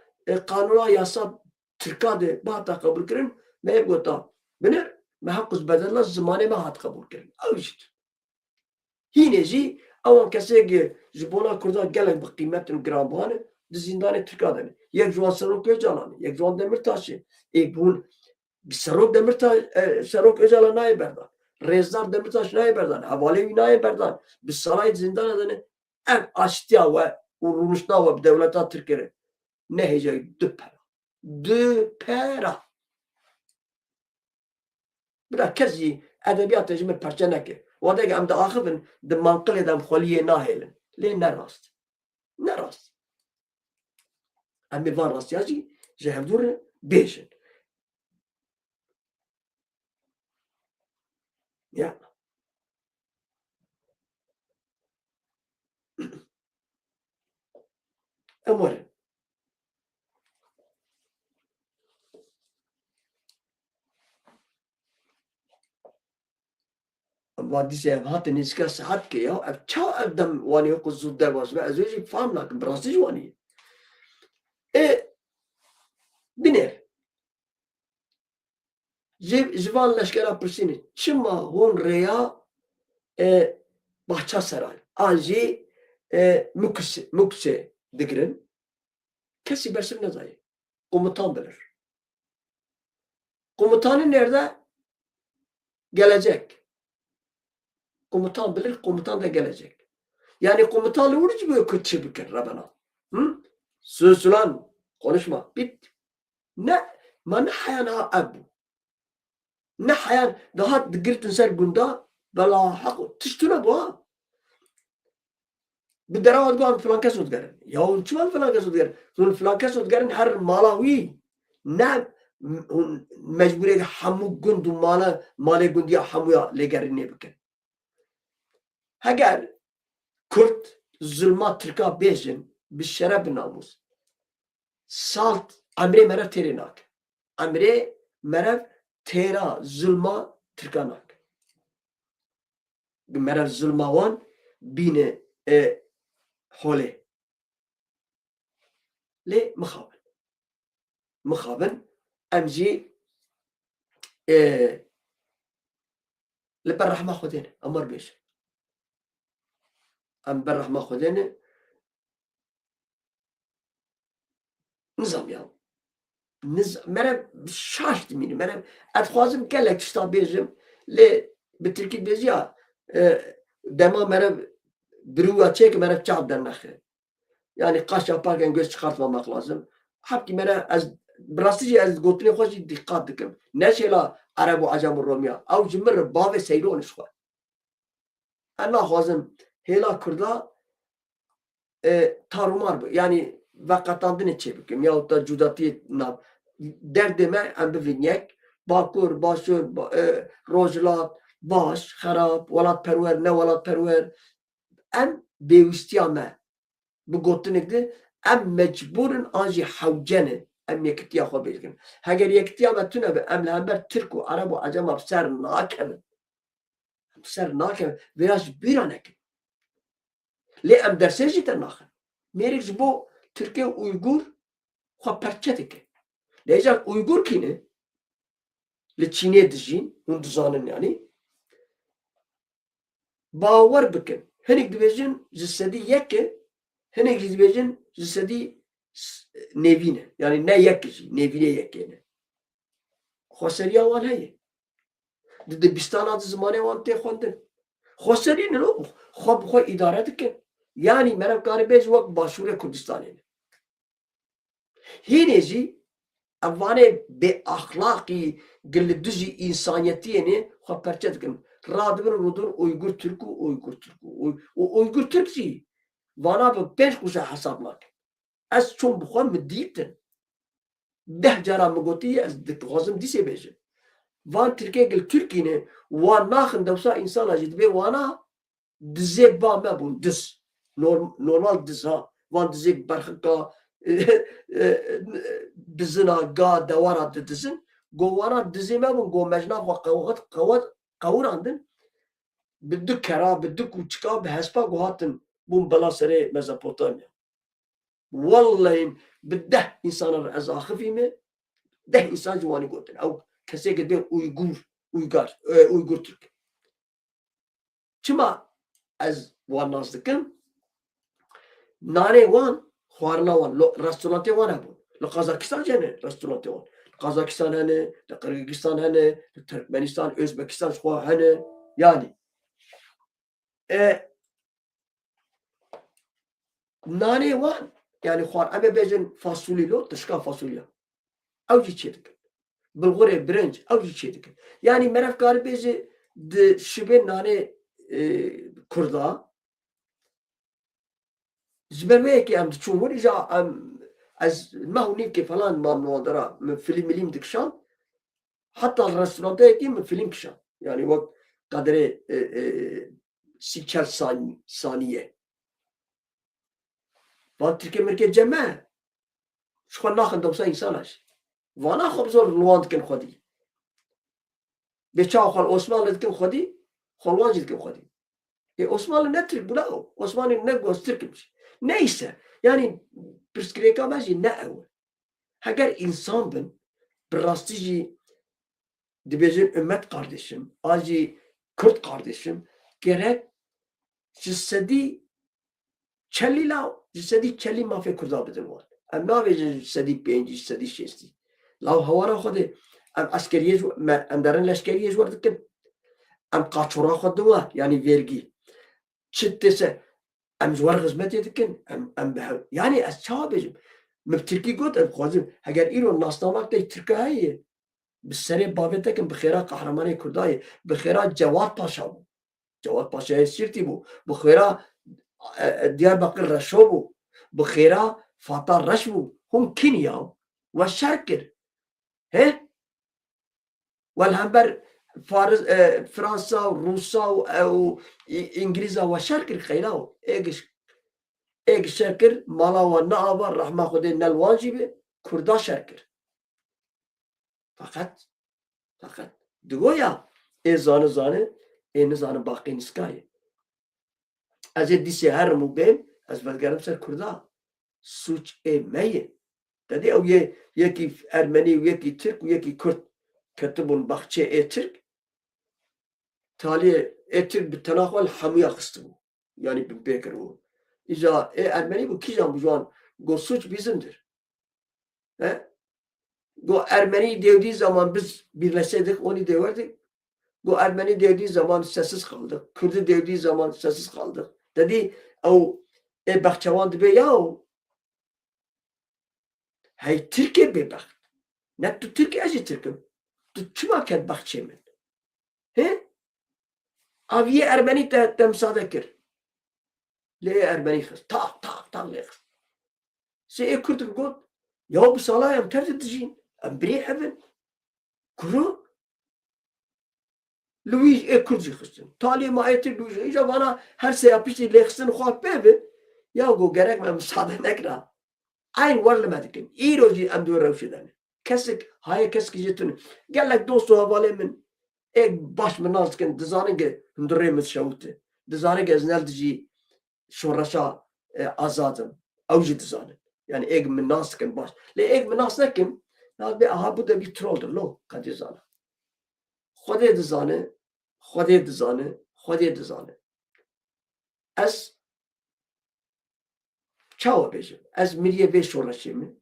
kanuna yasa Türkiye'de bahta kabul kirin ve hep gota binir me hakkız bedella zamanı me hat kabul kirin. Ev işte. Yine jî ewan kesekî ji bona Kurdan gelek bi qîmetin giranbûanê di zindanê Tirkiye'de. Yek ji wan Serok Öcalanê, yek ji wan Demirtaşê. Hûn Serok Demirtaş Serok Öcalan nayê berdan. Rêzdar Demirtaş nayê berdan. Hevalê wî nayê berdan. Bi salayê zindana de ev aştiya we û rûniştina we bi dewleta Tirkiyeyê nehêje du pera. Du pera. Bira kes jî edebiyatê ji min perçe neke. Wadek em diaxivin di manqilê de em xweliyê nahêlin. Lê ne rast. Ne rast. Em ê van rastiya jî ji hevdû re bêjin. Ya. Em werin. Vadîsê ev hatin nêzîka saetkê ya ev ça ev dem wanî ku zû derwas be ez ê jî fehm nakim bi rastî ji wanî. Binêr ji van leşkera pirsînê çima hûn rêya Bahçesaray an jî Muksê digirin kesî bersiv nedaye. Komutan bilir. Komutanı nerede? Gelecek. Komutan bilir, komutan da gelecek. Yani komutanla vurucu böyle kötü bir kere bana. Hı? Sus ulan. Konuşma. Bit. Ne? Ma ne hayan ha abu. Ne hayan daha digirtin ser gunda bela hak. Tiştuna bu ha. Bir deravat bu an falan kes odgerin. Ya çuval falan kes odgerin. Son falan kes odgerin her malawi. Ne mecburi hamu gundu mala gundiya hamuya legerin ne bikin. Heger Kürt zulma Türk'a bêjin bi şeref namus. Salt emrê merev têrê nake. Emrê merev têra zulma Türk'a nake. Merev zulma wan bîne holê. Lê mixabin. Mixabin em jî li ber rehma Xwedê ne. Em werbêjin. Em ber rehma Xwedê ne nizam ya. Merev şaş dimînim. Merev ez dixwazim gelek tişta bêjim lê bi Tirkî bêjiya dema merev birûya çêkî merev çav dernexe. Yani qaş yaparken göz çıkartmamak lazım. Hepkî merev ez bi rastî jî ez gotinê xwe jî dîqat dikim. Ne şêla Ereb û Acem û Romiya. Ew ji min re bavê seyronî xwe. Em naxwazim hêla Kurda tarûmar bi. Yani veqetandinê çê bikim yahut da cudatiyê nav. Derdê me em bivîn yek. Bakur, Başûr, Rojhilat, baş, xerab, welatperwer, ne welatperwer. Em bêwîstiya me bi gotinê de em mecbûrin an jî hewce em yekitiya xwe bêjin. Heger yekitiya me tune be em li hember Tirk û Ereb û Acem bi ser nakevin. Ser nakevin. Vêya ji bîra nekin. Lê em dersê jî te naxin. Mêrek ji bo Tirkiye Uygur xwe perçe dike. Lêjan Uygur kîne li Çînê dijîn hûn dizanin yani bawer bikin. Hinek dibêjin ji sedî yekê hinek jî dibêjin ji sedî nêvî ne. Yani ne yekê jî nêvînê yekê ne. Xweseriya wan heye. Di dibistana di zimanê wan tê xwendin. Xweserî ne xwe bi xwe îdare dikin. Yani merev karî bêj wek Başûrê Kurdistanê ne. Hînê jî ev vanê bêaxlaqî gil dijî însaniyetiyê ne xwe perçe dikin. Radibin rûdin Uygur Türk û Uygur Türk û Uygur Türk jî vana bi pênc qûşa hesab nakin. Ez çûm bi xwe min dîtin. 10 cara min gotiye ez dixwazim dîsê bêjim. Van Tirkiye gil Türkî ne wan naxin dewsa însana jî dibe wana dizê ba me bûn diz. Normal diz ha. Van dizê berxika dizina ga dewara didizin. Got wana dizê me bûn got mejna xwe qewirandin bi du kera bi du kûçika bi hespa got hatin bûn bela serê Mezopotamya. والله بده إنسان از آخفیمه 10 إنسان جوانی گوتن او کسی که بین اویگور ترک چما از وان ناز دکم نانه وان خوارنا وان رستورانت وان هبون لقازاکستان جنه رستورانت وان قازاکستان هنه لقرقیستان هنه ترکمنستان özbekistan خواه هنه yani نانه وان yani خوار ابي بيجن فاصولي لو تشكا فاصوليا او جي تشيدك بالغوري برنج او جي تشيدك يعني مرف قال بيجي د شبه نانه كردا زبرميكي ام تشومون اجا ام از ما هو نيكي فلان ما منودرا من فيلم مليم دكشان حتى الرستورانتي من فيلم كشان يعني وقت قدر سيكال ثانية وقت تركي مركي جماعة شو ناخذ دوسا إنسانش وانا خبزور لوان كن خدي بيشاو خال عثمان كن خدي خلوان كن خدي عثمان نترك بلا عثمان نقوس تركمش neyse yani prskreka mezi ne ev heger insan bin birastı jî dibêjin ümmet kardeşim acı Kürt kardeşim gerek ji sedî çelî law ji sedî çelî mafê Kurda bidin wan em nabêjin ji sedî pêncî ji sedî şêstî law hewara Xwedê em askeriyê em derin leşkeriyê ji wer dikin em qaçora xwe diwe yani vergî çi dêse ام زوار خدمت يدكن ام بهو يعني الشعبجم مبتركي قلت ام خوازم هجر ايرو الناصنامك دي تركاية بالسري بابتكن بخيرا قهرماني كرداي بخيرا جواد باشا بو جواد باشا سيرتي بو بخيرا ديار بقر رشو بو بخيرا فاطر رشبو هم كينيا والشاكر هي والهمبر فارس فرنسا وروسا وانجليزا وشركر خيلاو ايش شركر مالا ونعبا رحمة خدين نالواجبه كردا شركر فقط دقويا اي زانه اي نزانه باقي نسكاي از ديسي هرمو بين از بدگرم سر كردا سوچ اي ميه دادي او يكي ارمني ويكي ترك ويكي كرد كتبون بخشة اي ترك تالي اتر بالتناول حمية خستمو يعني بنبكرو إذا أرمني بو كيجان بجوان قو سوچ بيزمدر قو أرمني ديودي زمان biz birleşseydik onu devirdik قو أرمني ديودي zaman sessiz kaldık Kürdü diyodiği zaman sessiz kaldık dedi o bahçevan dibe yahu hay Türkiye bir bak ne tu Türkiye acı Türk'üm tu çima kent bahçemin he Aviye Ermeni temsade kir. Le Ermeni khis. Tak le khis. Se Kürt got. Ya bu salayam tercih dijin. Em biri evin. Kuru. Louis Kürt khis. Tali maayeti Louis. İca bana her şey yapıştı le khisin khap bebe. Ya go gerek me müsaade nekra. Ayn varlamadıkın. İroji em dur revşeden. Kesik hayır kesik jetun. Gellek dostu havale min. Ek baş menaz kin dizanın ki hinduremiz şavute. Dizanın ki eznel dici şoraşa azadım. Avcı dizanın. Yani ek menaz kin baş. Le ek menaz nekim. Ya be aha bu da bir trolldur lo. Kadizanı. Xwedê dizane. Ez çawa bêjim. Ez miriye vê şoreşê min.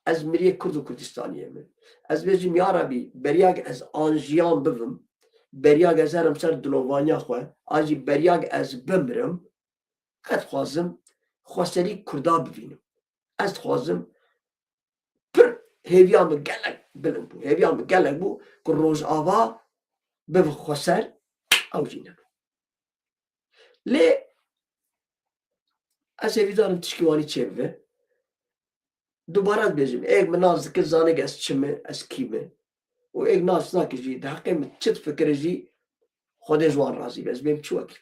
Ez miriye Kurd û Kurdistaniyê min. Ez bêjim ya Rabî beriyek ez anjiyan bivim. Beriyek ez herim ser dilovaniya xwe. Ajî beriyek ez bimirim. Ez dixwazim xweserî Kurda bibînim. Ez dixwazim pir hêviya min gelek bilind bû. Hêviya min gelek bû ku rojava biv xweser ew jî nebû. Lê ez hêvî darim tişkî wanî çêbibe. Dubara dibêjim êk min nas dikir zanik ez çi me ez kî me û êk nas nakir jî di heqê min çi difikire jî Xwedê ji wan razî be ez bêm çi wekî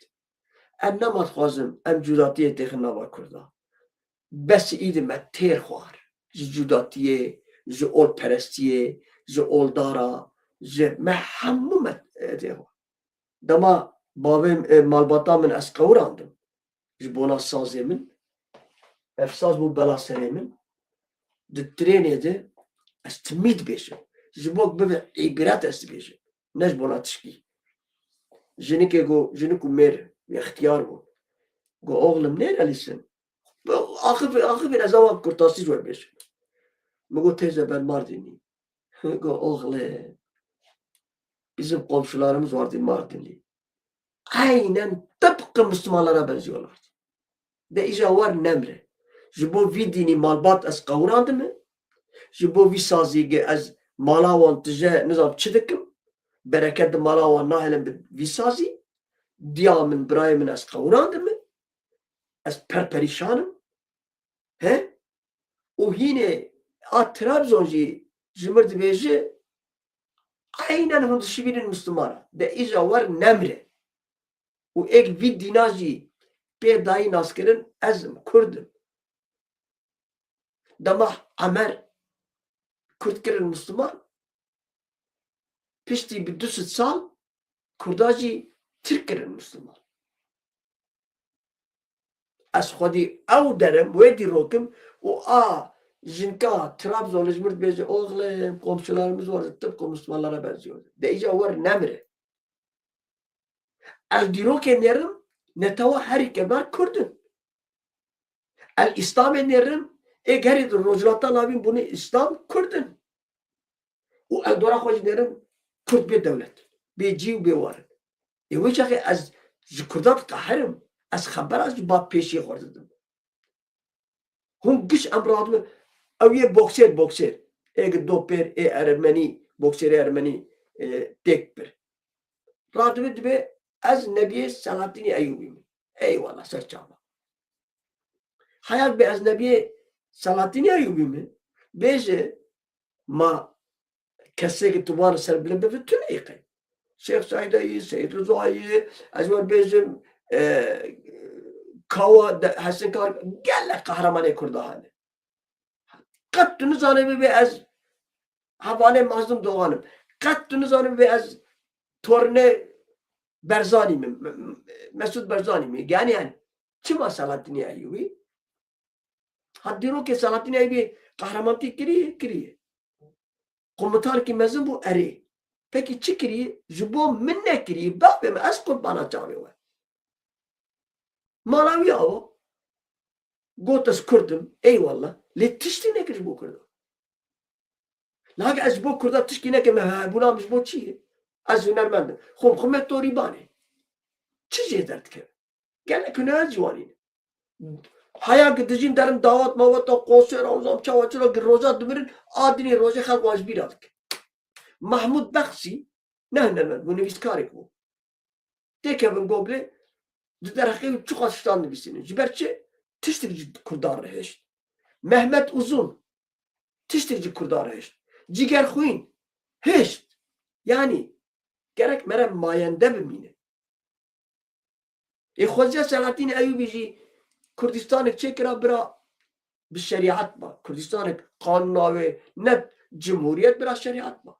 em nema dixwazim em cudatiyê têxin nava Kurda besî îdî me têr xwar ji cudatiyê ji olperestiyê ji oldara ji me hemû me têr xwar dema bavê malbata min ez qewrandim ji bona sazê min افساس بو بلا سريمن دي تريني دي استميت بيشن جبوك ببع عبرات استبيشن ناش بولا تشكي جنكو مير باختيار بو قو اغلم نير اليسن اخف الازواج كرتاسي جوال بيشن مقو teyze ben Mardinliyim. Oğlu bizim komşularımız vardı Mardinli. Aynen tıpkı Müslümanlara benziyorlardı. De ica var nemre. Ji bo vî dînî malbat ez qewrandim ji bo vî sazîgê ez mala wan tije nizam çi dikim bereket di mala wan nahelin bi vî sazî diya min birayê min ez qewrandim ez perperîşanim he û hînê a Trabzon jî ji mir dibêje aynen hûn dişibînin Müslüman de îja war nemre û ek vî dîna jî pê dayî naskirin ez Kurdim dema Emer Kurd kirin Müslüman piştî bi 200 sal Kurda jî Türk kirin Müslüman ez xwedî ew derim wê dîrokim û jinka Trabzon'u ji mir dibêje oğlum komşularımız var tıpkı Müslümanlara benziyor de îca war nemre ez dîrokê nêrim netewî herî kebar Kurdin el İslamê nêrim ê gerî di rojhilata navîn bûnê İslam Kurdin û el dora xwe jî nêrim Kurd bê dewlet bê cî û bê warin ê wê çaxê ez ji Kurdan diqehirim ez xebera ji bat pêşî xwe didim hûn giş em radibin ew yê boksêr ê dopêr ê Ermenî boksêrê Ermenî têk bir radibe dibe ez Nebiyê Selahattinê Eyyûbî me eyvallah serçava hayal be ez Nebiyê Selahattinê Eyyûbî me bêje ma kesekî tu wan ser bilind bibe tu neyqe Şeyh Said Eyî Seyyid Rıza Eyî ez werbêjim kawa Hesin Kar gelek qehremanê Kurda qet tu nizanî bibe ez hevalê mazlum doğanım qet tu nizanî bibe ez tornê Berzanî me Mesud Berzanî me yani çima Selahattinê Eyyûbî hat dîrokê Selahattinê Eyyûbî qehremanî kiriye komutanekî mezin bû erê pekî çi kiriye ji bo min nekiriye bavê me ez qurbana çavê we mala wî ava got ez Kurdim eyvallah lê tiştî nekir ji bo Kurda lage ez ji bo Kurda tişkî nekim hebûna ji bo çi ye ez hunermendim xwe torîbanê çi jê derdikeve gelek huner ciwanî haya ki dijîn derin davat mawata konsera uzam çawa çira ki roja dimirin adinê roja xelk wan ji bîra dike Mahmud Bexsî ne hunermend bû nivîskarek bû têkevin Googlê di derheqê çi qas şitan nivîsînin ji ber çi tiştek ji Kurdan re hêşt Mehmet Uzun tiştek ji Kurdan re hêşt Cigerxwîn hêşt yani gerek mere mayende bimîne Xweziya Selahattinê Eyyûbî jî Kurdistanek çêkira bira bi şeriat ba Kurdistanek qanûna wê ne cumhuriyet bira şeriat ba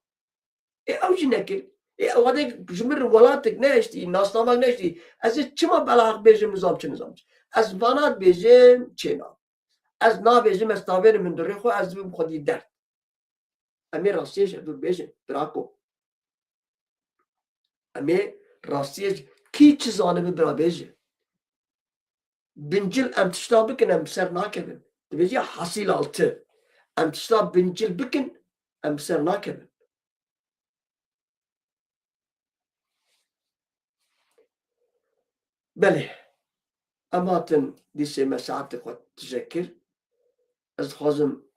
ew jî nekir wadek ji mir welatek nehêştî nasnamek nehêştî ez ê çima belaq bêjim nizam çi ez vana dibêjim çêna ez nabêjim ez tavêrê min dirê xwe ez dibim xwedî derd em ê rastiyê ji dur bêjin birako em ê rastiyê kî çi zanibe bira bêje bincil em tişta bikin em ser nakevin dibêje hasîl altı em tişta bincil bikin em ser nakevin belê em hatin dîsê me saetê xwe tişekir ez dixwazim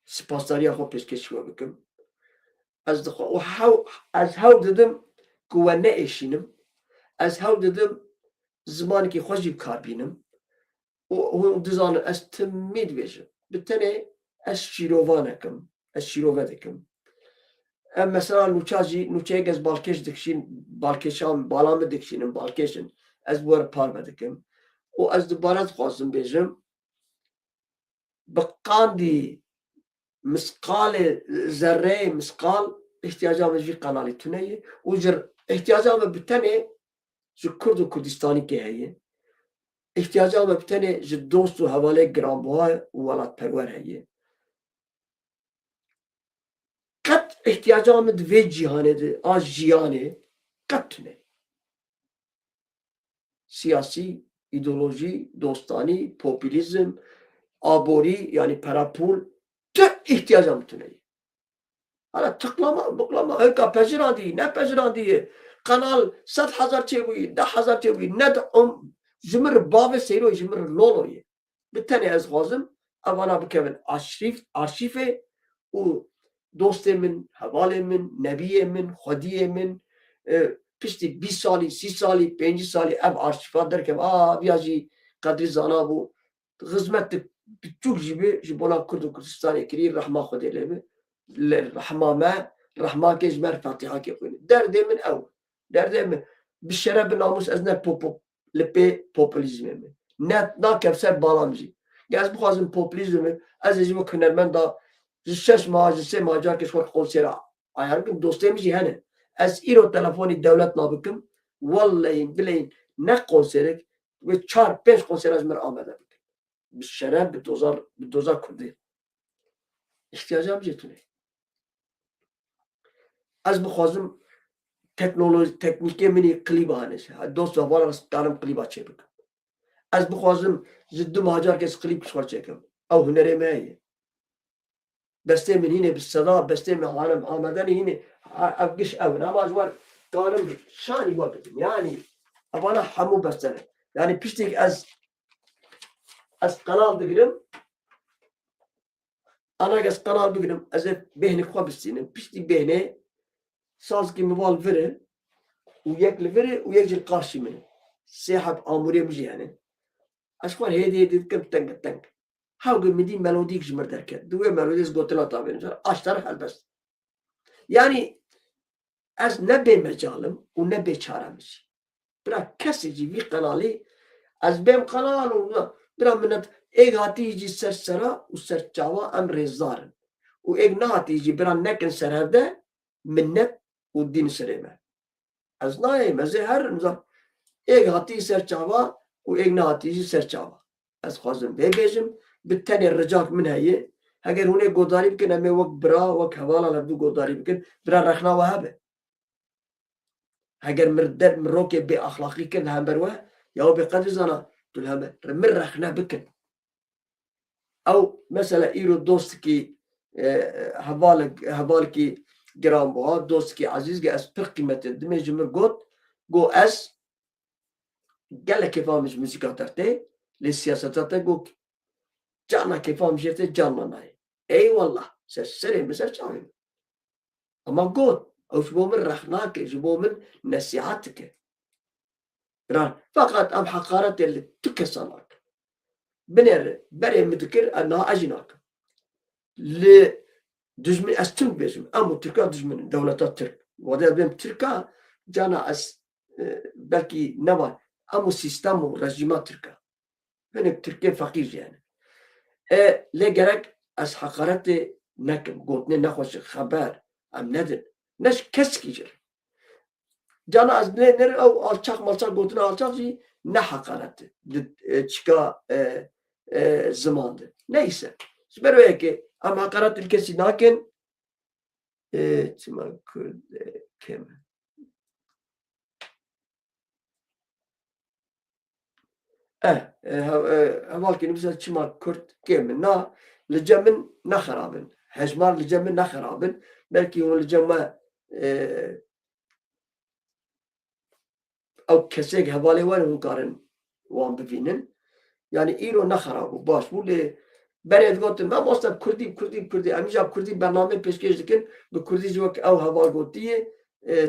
spasdariya xwe pêşkêşî xwe bikim ez hewl didim ku we neêşînim ez hewl didim zimanekî xwe jî bikar bînim û hûn dizanin ez timî dibêjim bi tenê ez şîrovanekim ez şîrove dikim em mesela nûça jî nûçeyek ez balkêş dikişîn balkêşan bala me dikişînim balkêşin ez bi we par vedikim û ez dibare dixwazim bêjim bi qandî misqalê zerreyê misqal ihtiyaca me jî qenalî tune ye û ji ihtiyaca me bi tenê ji Kurd û Kurdistanîkê heye احتیاجا ما بتنه ji dost û hevalê giranbuha û welatperwer heye. Qet ihtiyaca min di vê cîhanê de a jiyanê qet tune. Siyasî, îdeolojî, dostanî, popülizm, aborî yani perapûl tu ihtiyaca min tune. Hala tıklama, bıklama, hırka pejirandî, ne pejirandî, kanal 100,000 çêbûyî, 10,000 çêbûyî, ne de ji min re bavê sêroyê, ji min re loloyê. Bi tenê ez dixwazim evana bikevin arşîvê û dostê min, hevalê min, nebiyê min, xwediyê min piştî 20 salî, 30 salî, 50 salî ev arşîva derkeve viya jî qedrî zanabû xizmet biçûk jî bê ji bona Kurd û Kurdistanê kirî rehma Xwedê lê bê. Rehma me, rehma kê ji me re Fatîhakê xwîne. Derdê min ew. Derdê min bi şeref bi namus ez ne li pê popülîzmê min. Nakev ser balam jî. Ez bixwazim popülîzmê ez ê ji bo hunermenda ji 6 meha ji 3 meha carkê xwe konsêra ayar bikim. Dostê min jî hene. Ez îro telefonî dewlet nabikim. Wallahî bileyîn ne konsêrek ve 4-5 konsêra ji me re amade bikin. Bi şeref bi doza Kurdî. İhtiyacam jê tune. Ez bixwazim teknîkê minî klîba hene. Dost ve hevala darim klîba çêbikim. Ez bixwazim ji 2 meha carkê klîb xwe çêkim. Ew hunerê me heye. Bestê min hîne bi seda, bestê min hanim amadenî hîne ev giş ew in. Ama ji wan karim şanî we bikim. Yani evana hemû beste ne. Yani piştîk ez kanal digirim. Anak ez kanal bigirim. Ez ê bêhnê xwe bistînim. Piştî bêhnê sazkî mival vire û yek li virê û yek jî li qarşî min e. Sê heb amûrê min jî hene. Ez xwe hêdî dikim teng teng. Hewgê midî melodîk ji min derket. Di wê melodî ez gotina tavêrim. Aştar helbest. Yani ez ne bêmecalim û ne bêçare min jî. Bira kesê jî vî kanalê ez bêm kanal û bira minet êk hatî jî ser sera û serçava em rêzdar in. Û êk nehatî jî bira nekin serhevde minnet û dîn serê me. Ez nayêm ez ê herim êk hatî serçava û êk nehatî jî serçava. Ez xwazim vê bêjim bi tenê ricak min heye. Heger hûn ê godarî bikin em ê wek bira wek hevala hevdû godarî bikin bira rexna we hebe. Heger mirokê bê axlaqî kir li hember we ya bê qedrî zana tu li hember min rexne bikin. Ew mesela îro dostikî hevalekî giranbuha dostikî ezîz ge ez pir qîmetê dimê ji min got ez gelek kêfa min ji muzîka dertê lê siyaseta te got cana kêfa min jê tê can me nayê. Eyvallah ser serê min ser çavê min. Ama got ew ji bo min rexna kir ji bo min nesîhat dike. Fakat em heqaretê li tu kesan nakin. Binêre berê min dikir niha ez jî nakim. Li dijmin ez Türk bêjim em û Tirka dijmin dewleta Tirk. Vadê ez bêm Tirka cana ez belkî ne var em û sîstem û rejîma Tirka. Hinek Tirkê feqîr jî hene. Lê gerek ez heqaretê nekim. Gotinê nexweş xeber em nedin. Ne ji keskî jî. Cana ez nêr ew alçak malçak gotina alçak jî ne heqaret di çika ziman de. Neyse. Ji ber wê yekê em heqaret li kesî nakin çima Kurd kêm e. Hevalkê nivîse çima Kurd kêm in. Na li cem min nexerabin. Hejmar li cem min nexerabin. Belkî hûn li cem me ew kesek hevalê we hûn karin wan bivînin. Yani îro nexerabû baş bû lê berê digotin em asta Kurdî em jî Kurdî bername pêşkêş dikin bi Kurdî ji wek ew heval gotiyê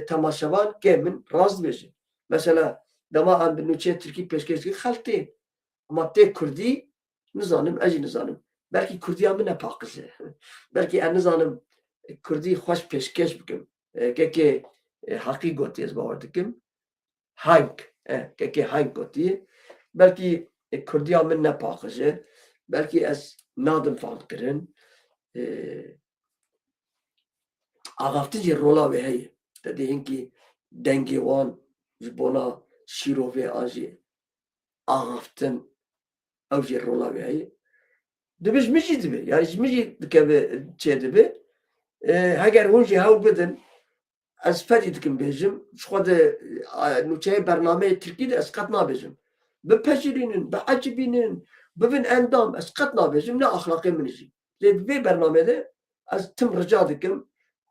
temaşevan kêm in rast dibêjin. Mesela dema em bi nûçeyê Tirkî pêşkêş dikin xelk tê. Ama tê Kurdî nizanim ez jî nizanim. Belkî Kurdiya min ne paqij e. Belkî em nizanim Kurdî xweş pêşkêş bikim. Kekê heqî gotiye ez bawer dikim. Hang. Kekê hang gotiye. Belkî Kurdiya min ne paqij e. Belkî ez nadim faqkirin. Axaftin jî rola wê heye. Te dê hinkî dengê wan ji bona şîrovê an jî ağaftin ev jî rola wê heye. Dibiş min jî dibe. Yani min jî dikeve çê dibe. Heger hûn jî hewl bidin, ez fedî dikim bêjim, ji xwe de nûçeyê bernameyê Tirkî de ez qet nabêjim. Bipejirînin, biecibînin, bibin endam, ez qet nabêjim, ne axlaqê min jî. Lê di vê bernamê de ez tim rica dikim,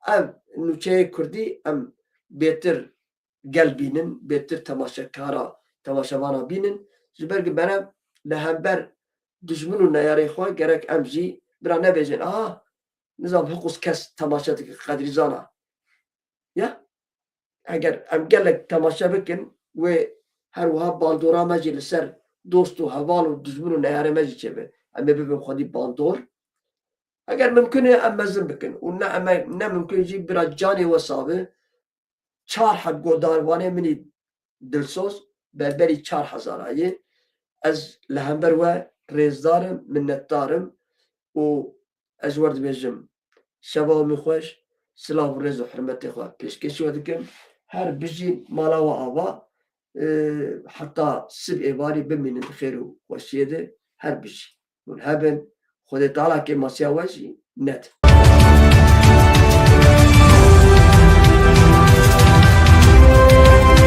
ev nûçeyê Kurdî em bêtir gel bînin, bêtir temaşekara, temaşevana bînin, ji ber ku berev li hember dijmin û neyarê xwe gerek em jî bira nebêjin, nizam hiqûs kes temaşe dike qedrîzana. Ya eger em gelek temaşe bikin wê her wiha bandora me jî li ser dost û heval û dijmin û neyarê me jî çêbe. Em ê bibin xwedî bandor. Eger mümkün e em mezin bikin û ne mümkün jî bira canê we sabe 4 godarvanê minî dilsoz berberî 4,000 ayê ez li hember we rêzdar im, minnetdar im û ez werdibêjim şeva wî xweş, silav û rêz û hirmetê xwe pêşkêşî we dikim. Her bijî mala we ava heta sib êvarî bimînin di xêr û xweşiyê de her bijî. Hûn hebin Xwedê teala kê masiya we jî ned.